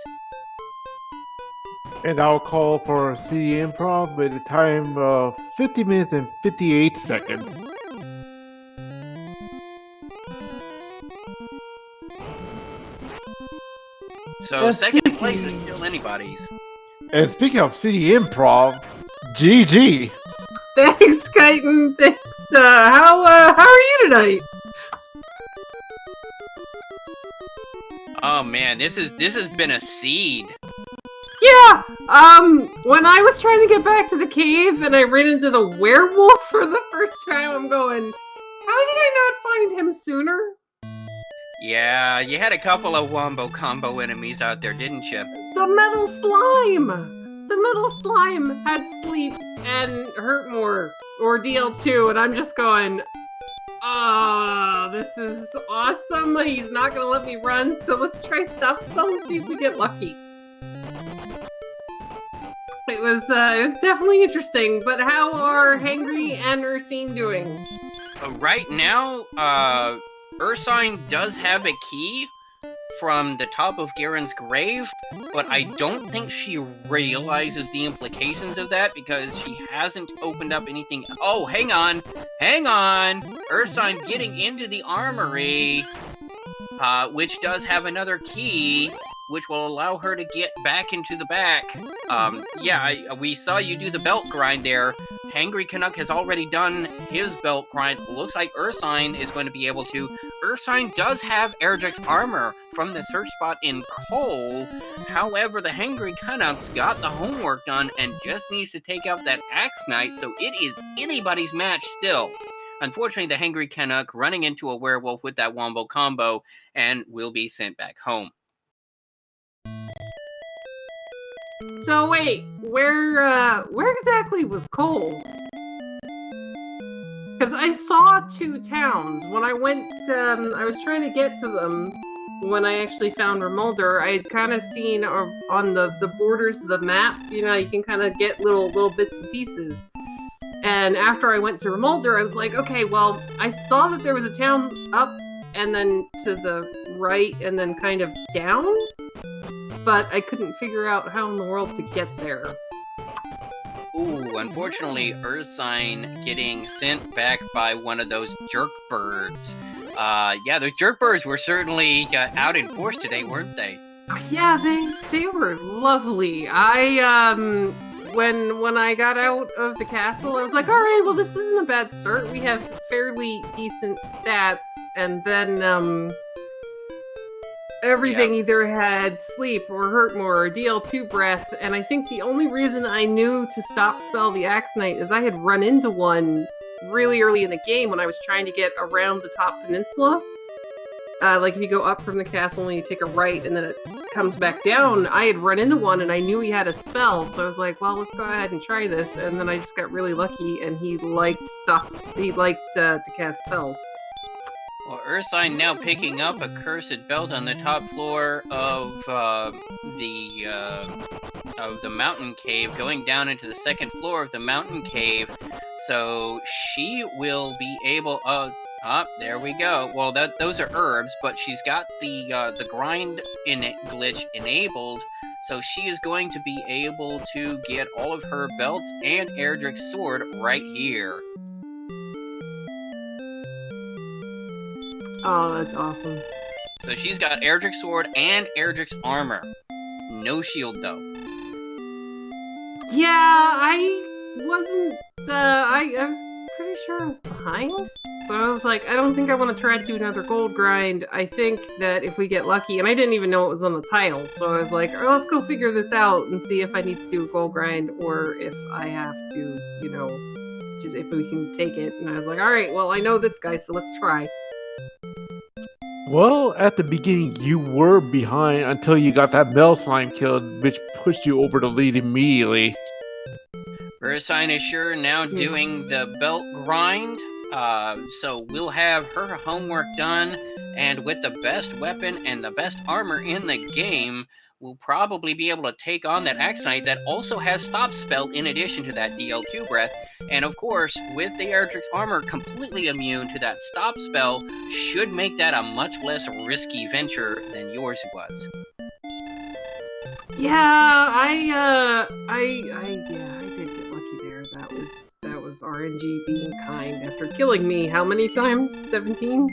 And I'll call for CD Improv with a time of 50 minutes and 58 seconds. So second place is still anybody's. And speaking of CD Improv, GG. Thanks, Chitin. Thanks. How are you tonight? Oh man, this has been a seed. Yeah. When I was trying to get back to the cave and I ran into the werewolf for the first time, I'm going, how did I not find him sooner? Yeah, you had a couple of wombo combo enemies out there, didn't you? The metal slime! The metal slime had sleep and hurt more, or DL2, and I'm just going, oh, this is awesome. He's not gonna let me run, so let's try stop spell and see if we get lucky. It was definitely interesting, but how are Hangry and Ursine doing? Right now, Ursine does have a key from the top of Garen's grave, but I don't think she realizes the implications of that because she hasn't opened up anything. Oh, hang on! Ursine getting into the armory, which does have another key, which will allow her to get back into the back. We saw you do the belt grind there. Hangry Canuck has already done his belt grind. Looks like Ursine is going to be able to. Ursine does have Erdrick's armor from the search spot in coal. However, the Hangry Canuck's got the homework done and just needs to take out that Axe Knight, so it is anybody's match still. Unfortunately, the Hangry Canuck running into a werewolf with that wombo combo and will be sent back home. So wait, where exactly was Cole? Because I saw two towns. When I went, I was trying to get to them. When I actually found Remolder, I had kind of seen on the borders of the map, you know, you can kind of get little bits and pieces. And after I went to Remolder, I was like, okay, well, I saw that there was a town up and then to the right and then kind of down, but I couldn't figure out how in the world to get there. Ooh, unfortunately, Ursine getting sent back by one of those jerk birds. Those jerk birds were certainly out in force today, weren't they? Yeah, they were lovely. When I got out of the castle, I was like, all right, well, this isn't a bad start. We have fairly decent stats, and then everything either had sleep or hurt more or DL2 breath, and I think the only reason I knew to stop spell the Axe Knight is I had run into one really early in the game when I was trying to get around the top peninsula. like if you go up from the castle and you take a right and then it comes back down, I had run into one and I knew he had a spell, so I was like, well, let's go ahead and try this. And then I just got really lucky, and he liked to cast spells. Well, Ursine now picking up a cursed belt on the top floor of the mountain cave, going down into the second floor of the mountain cave. So she will be able. There we go. Well, those are herbs, but she's got the grind glitch enabled, so she is going to be able to get all of her belts and Erdrick's sword right here. Oh, that's awesome. So she's got Erdrick's sword and Erdrick's armor. No shield though. Yeah, I wasn't. I was pretty sure I was behind. So I was like, I don't think I want to try to do another gold grind. I think that if we get lucky, and I didn't even know it was on the title, so I was like, oh, let's go figure this out and see if I need to do a gold grind or if I have to, just if we can take it. And I was like, all right, well, I know this guy, so let's try. Well, at the beginning, you were behind until you got that Bell Slime killed, which pushed you over the lead immediately. Ursine is sure now doing the belt grind. So we'll have her homework done, and with the best weapon and the best armor in the game, we'll probably be able to take on that Axe Knight that also has Stop Spell in addition to that DL2 breath. And of course, with the Erdrick's armor completely immune to that Stop Spell, should make that a much less risky venture than yours was. Yeah, I did get lucky there. That was RNG being kind after killing me how many times? 17?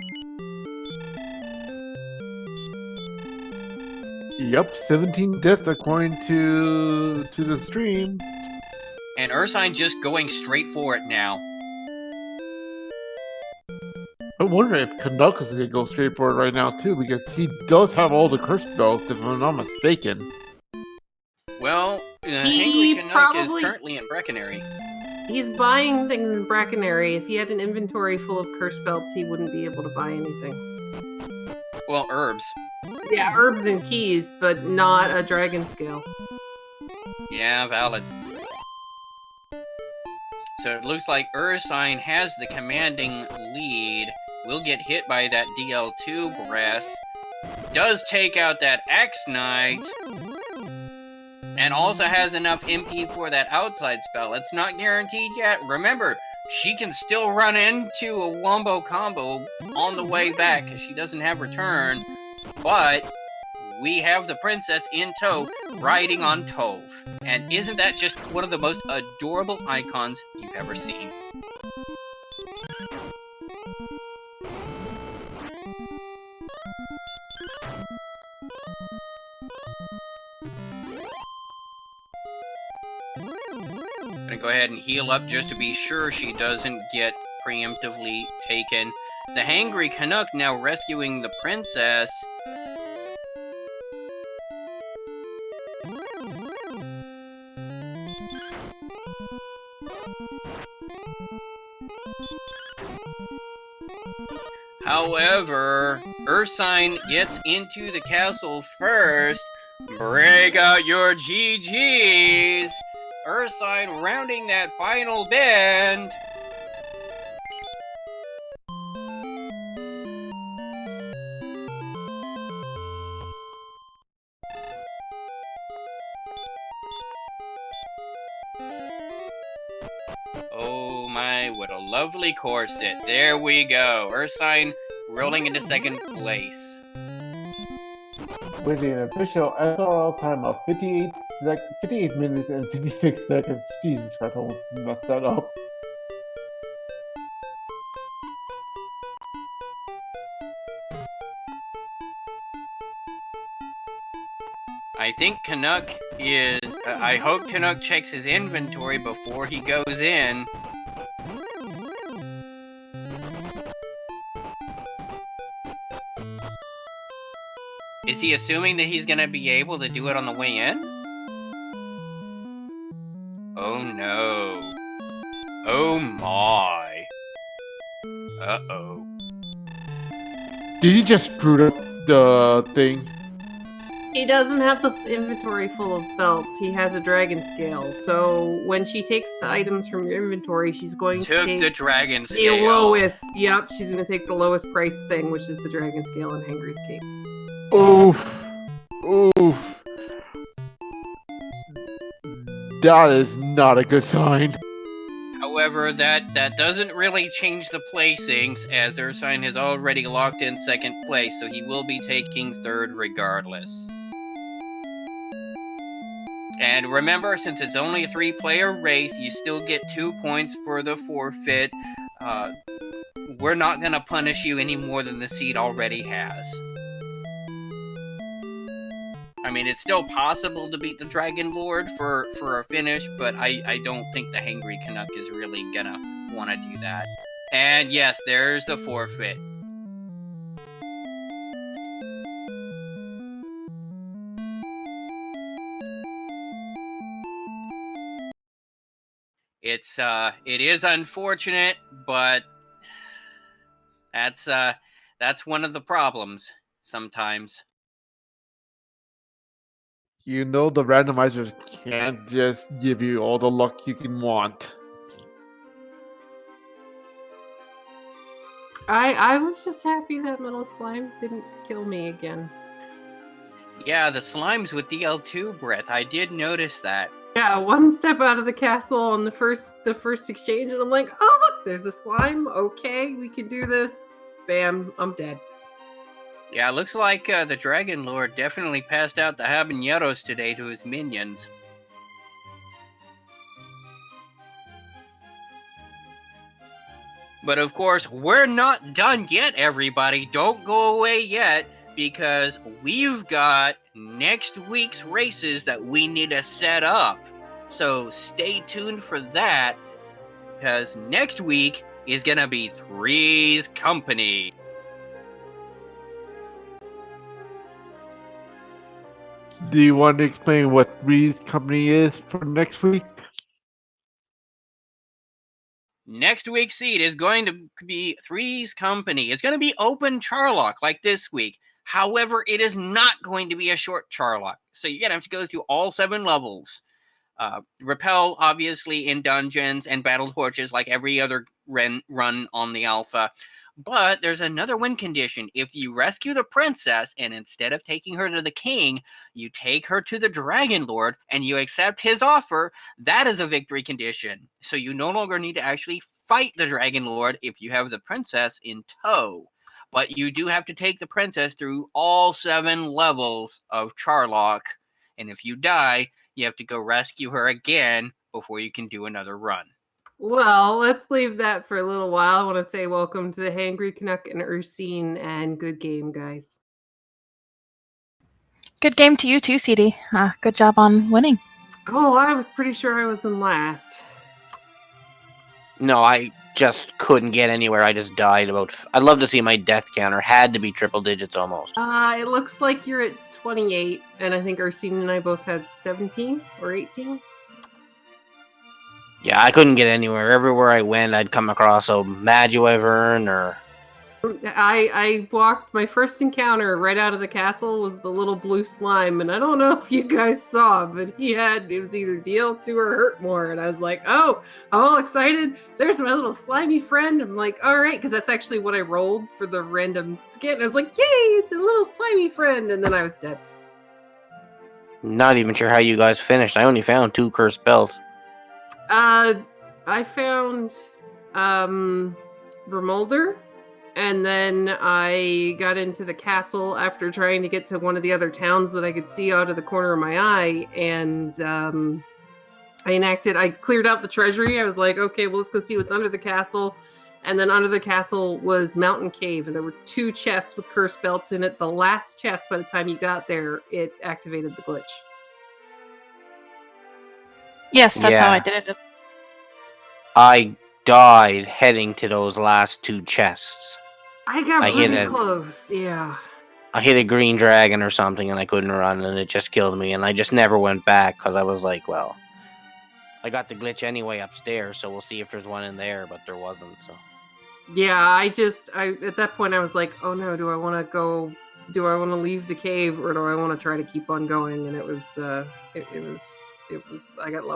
Yep, 17 deaths according to the stream. And Ursine just going straight for it now. I wonder if Canuck is going to go straight for it right now too, because he does have all the curse belts, if I'm not mistaken. Well, Hangry Canuck is currently in Breckenary. He's buying things in Breckenary. If he had an inventory full of curse belts, he wouldn't be able to buy anything. Well, herbs. Yeah, herbs and keys, but not a dragon scale. Yeah, valid. So it looks like Ursine has the commanding lead. Will get hit by that DL2 breath. Does take out that Axe Knight. And also has enough MP for that outside spell. It's not guaranteed yet. Remember, she can still run into a wombo combo on the way back because she doesn't have return. But we have the princess in tow, riding on Tove. And isn't that just one of the most adorable icons you've ever seen? I'm gonna go ahead and heal up just to be sure she doesn't get preemptively taken. The Hangry Canuck now rescuing the princess. However, Ursine gets into the castle first. Break out your GGs! Ursine rounding that final bend. Oh my, what a lovely corset. There we go. Ursine rolling into second place. With an official SRL time of 58 minutes and 56 seconds. Jesus Christ, I almost messed that up. I think Canuck is... I hope Canuck checks his inventory before he goes in. Is he assuming that he's gonna be able to do it on the way in? Oh no. Oh my. Uh-oh. Did he just screw up the thing? He doesn't have the inventory full of belts. He has a dragon scale. So when she takes the items from your inventory, she's going to Took take the dragon the scale. lowest. Yep, she's going to take the lowest price thing, which is the dragon scale and Hangry's cape. Oof. Oof. That is not a good sign. However, that doesn't really change the placings, as Ursine has already locked in second place, so he will be taking third regardless. And remember, since it's only a 3-player race, you still get 2 points for the forfeit. We're not going to punish you any more than the seed already has. I mean, it's still possible to beat the Dragon Lord for a finish, but I don't think the Hangry Canuck is really gonna want to do that. And yes, there's the forfeit. It is unfortunate, but that's one of the problems sometimes. You know the randomizers can't just give you all the luck you can want. I was just happy that Metal Slime didn't kill me again. Yeah, the slimes with DL2 breath. I did notice that. Yeah, one step out of the castle on the first exchange, and I'm like, oh look, there's a slime. Okay, we can do this. Bam, I'm dead. Yeah, looks like the Dragon Lord definitely passed out the habaneros today to his minions. But of course, we're not done yet, everybody. Don't go away yet, because we've got next week's races that we need to set up. So stay tuned for that, because next week is going to be Three's Company. Do you want to explain what Three's Company is for next week? Next week's seed is going to be Three's Company. It's going to be open Charlock like this week. However, it is not going to be a short Charlock. So you're going to have to go through all 7 levels. Repel, obviously, in dungeons and battle torches like every other run on the alpha. But there's another win condition. If you rescue the princess and instead of taking her to the king, you take her to the Dragon Lord and you accept his offer, that is a victory condition. So you no longer need to actually fight the Dragon Lord if you have the princess in tow. But you do have to take the princess through all 7 levels of Charlock. And if you die, you have to go rescue her again before you can do another run. Well, let's leave that for a little while. I want to say welcome to the Hangry Canuck and Ursine, and good game, guys. Good game to you too, CD. Good job on winning. Oh, I was pretty sure I was in last. No, I just couldn't get anywhere. I just died about... I'd love to see my death counter. Had to be triple digits almost. It looks like you're at 28, and I think Ursine and I both had 17 or 18. Yeah, I couldn't get anywhere. Everywhere I went, I'd come across a Magiwyvern or... I walked, my first encounter right out of the castle was the little blue slime, and I don't know if you guys saw, but it was either DL2 or Hurt More, and I was like, oh, I'm all excited. There's my little slimy friend. I'm like, all right, because that's actually what I rolled for the random skin. I was like, yay, it's a little slimy friend, and then I was dead. Not even sure how you guys finished. I only found 2 cursed belts. I found Vermolder, and then I got into the castle after trying to get to one of the other towns that I could see out of the corner of my eye, and I cleared out the treasury. I was like, okay, well, let's go see what's under the castle. And then under the castle was Mountain Cave, and there were 2 chests with cursed belts in it. The last chest, by the time you got there, it activated the glitch. Yes, that's how Yeah. I did it. I died heading to those last 2 chests. I got I hit pretty it. close, yeah. I hit a green dragon or something and I couldn't run and it just killed me and I just never went back because I was like, well, I got the glitch anyway upstairs, so we'll see if there's one in there, but there wasn't, so... Yeah, I at that point I was like, oh no, do I want to go? Do I want to leave the cave or do I want to try to keep on going? And it was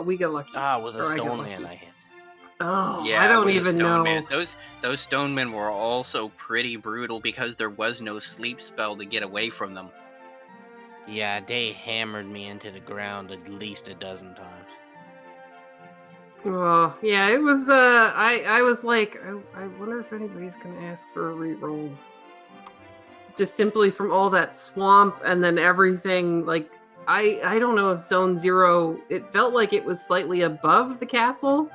we got lucky. Ah, it was a Or I got stone man lucky. I hit. Oh, I Yeah, it don't was a even stone know. man. Those stone men were also pretty brutal because there was no sleep spell to get away from them. Yeah, they hammered me into the ground at least a dozen times. Oh, yeah, it was I was like, I wonder if anybody's gonna ask for a reroll. Just simply from all that swamp and then everything, like I don't know if zone 0, it felt like it was slightly above the castle.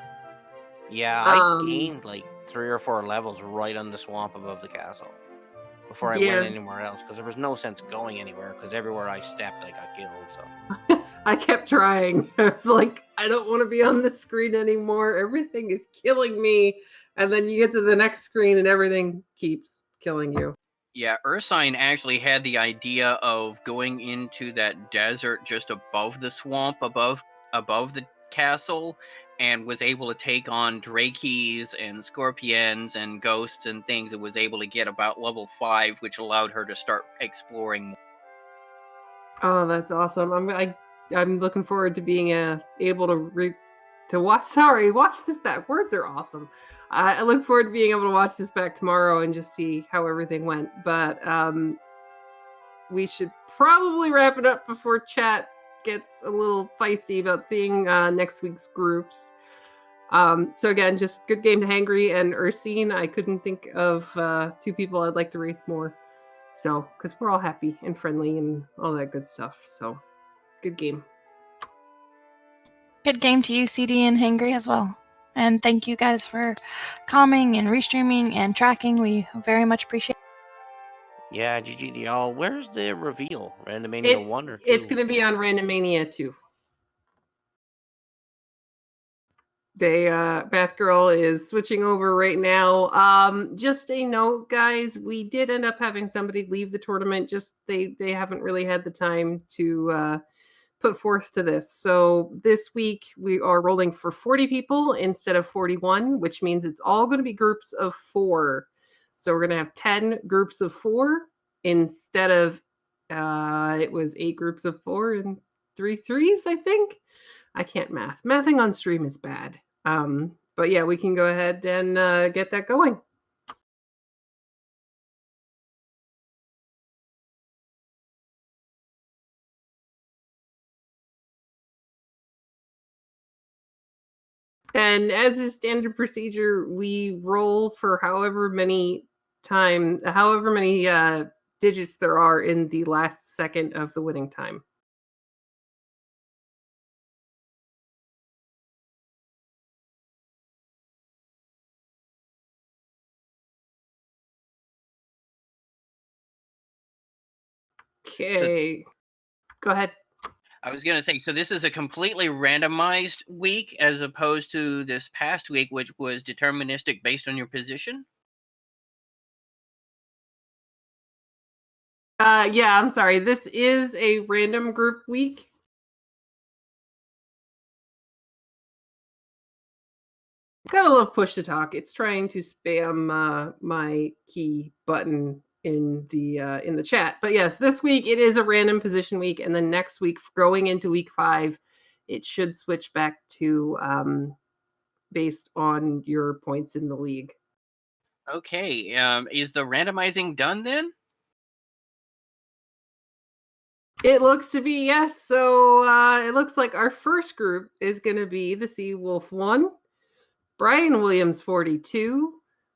Yeah, I Um gained like 3 or 4 levels right on the swamp above the castle before I went yeah, anywhere else because there was no sense going anywhere because everywhere I stepped I got killed. So I kept trying. I was like, I don't want to be on the screen anymore. Everything is killing me. And then you get to the next screen and everything keeps killing you. Yeah, Ursine actually had the idea of going into that desert just above the swamp, above the castle, and was able to take on Drakeys and Scorpions and ghosts and things, and was able to get about level 5, which allowed her to start exploring. Oh, that's awesome. I'm looking forward to being able to watch. Sorry, watch this back. Words are awesome. I look forward to being able to watch this back tomorrow and just see how everything went. But we should probably wrap it up before chat gets a little feisty about seeing next week's groups. So again, just good game to Hangry and Ursine. I couldn't think of 2 people I'd like to race more. So, because we're all happy and friendly and all that good stuff. So, good game. Good game to you, CD and Hangry as well. And thank you guys for commenting and restreaming and tracking. We very much appreciate it. yeah, GG to y'all. Where's the reveal? Randomania 1 or 2? It's going to be on Randomania 2. Bathgirl is switching over right now. Just a note, guys, we did end up having somebody leave the tournament. Just they haven't really had the time to put forth to this. So this week we are rolling for 40 people instead of 41, which means it's all going to be groups of 4. So we're going to have 10 groups of 4 instead of it was 8 groups of 4 and 3 threes, I think. I can't math. Mathing on stream is bad. But yeah, we can go ahead and get that going. And as is standard procedure, we roll for however many digits there are in the last second of the winning time. Okay. Go ahead. I was gonna say, so this is a completely randomized week as opposed to this past week, which was deterministic based on your position. Yeah, I'm sorry. This is a random group week. Gotta love push to talk. It's trying to spam my key button in the chat. But yes, this week it is a random position week, and then next week, going into week 5, it should switch back to based on your points in the league. Okay, is the randomizing done then? It looks to be, yes. So it looks like our first group is going to be the Sea Wolf 1, Brian Williams 42,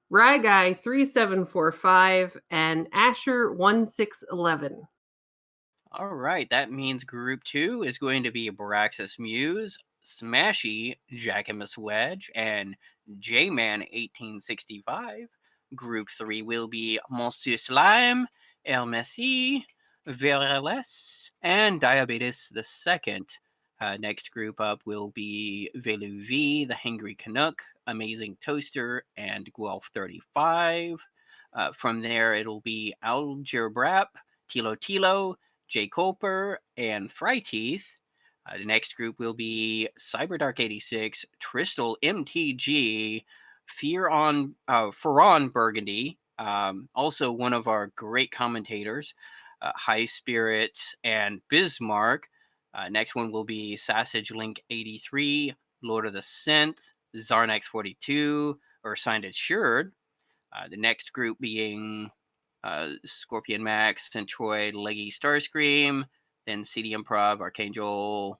Rye Guy 3745, and Asher 1611. All right, that means group 2 is going to be Baraxis Muse, Smashy, Jackamus Wedge, and J-Man 1865. Group 3 will be Monsieur Slime, El Messi, Vereles, and Diabetes the Second. Next group up will be Velu V, the Hangry Canuck, Amazing Toaster, and Guelph 35. From there, it'll be Alger Brap, Tilo Tilo, Jay Colper, and Fryteeth. The next group will be Cyberdark 86, Tristal MTG, Ferron Burgundy, also one of our great commentators, High Spirits, and Bismarck. Next one will be Sausage Link 83, Lord of the Synth, Zarnax 42, or Signed Assured. The next group being Scorpion Max, Centroid, Leggy Starscream, then CD Improv, Archangel.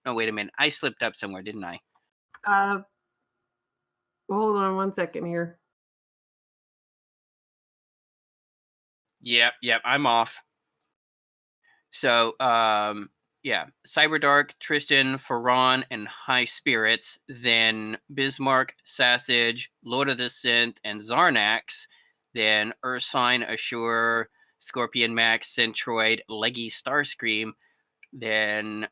Oh, wait a minute. I slipped up somewhere, didn't I? Hold on 1 second here. Yep, I'm off. So, yeah, Cyberdark, Tristan, Ferron, and High Spirits, then Bismarck, Sausage, Lord of the Synth, and Zarnax, then Ursine, Assure, Scorpion Max, Centroid, Leggy Starscream, then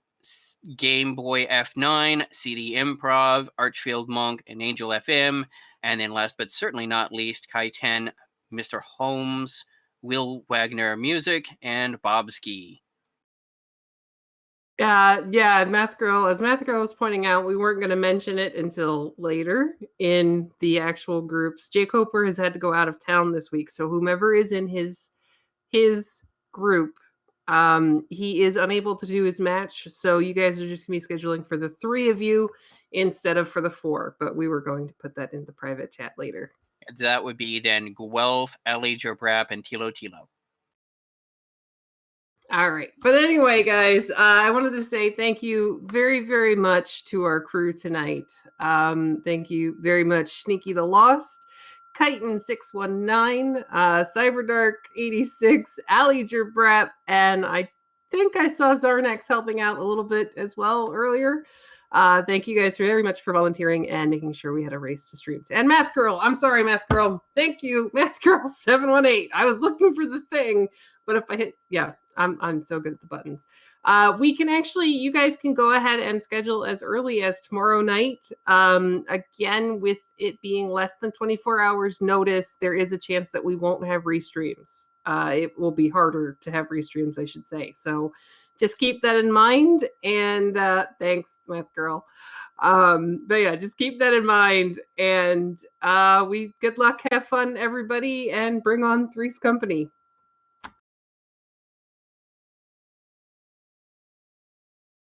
Game Boy F9, CD Improv, Archfield Monk, and Angel FM, and then last but certainly not least, Kai 10, Mr. Holmes, Will Wagner Music, and Bobski. Yeah, Math Girl, as Math Girl was pointing out, we weren't going to mention it until later in the actual groups. Jay Coper has had to go out of town this week, so whomever is in his group, he is unable to do his match, so you guys are just going to be scheduling for the 3 of you instead of for the 4, but we were going to put that in the private chat later. That would be then Guelph, Ellie, Jobrap, and Tilo Tilo. All right. But anyway, guys, I wanted to say thank you very, very much to our crew tonight. Thank you very much, Sneaky the Lost, Chitin619, Cyberdark86, Ali Jerbrap, and I think I saw Zarnax helping out a little bit as well earlier. Thank you guys very much for volunteering and making sure we had a race to stream. And Math Girl, I'm sorry, Math Girl. Thank you, Math Girl 718. I was looking for the thing, but if I hit, yeah, I'm so good at the buttons. We can actually, you guys can go ahead and schedule as early as tomorrow night. Again, with it being less than 24 hours notice, there is a chance that we won't have restreams. It will be harder to have restreams, I should say. So just keep that in mind. And thanks, Math Girl. But yeah, just keep that in mind. And we good luck, have fun, everybody, and bring on Three's Company.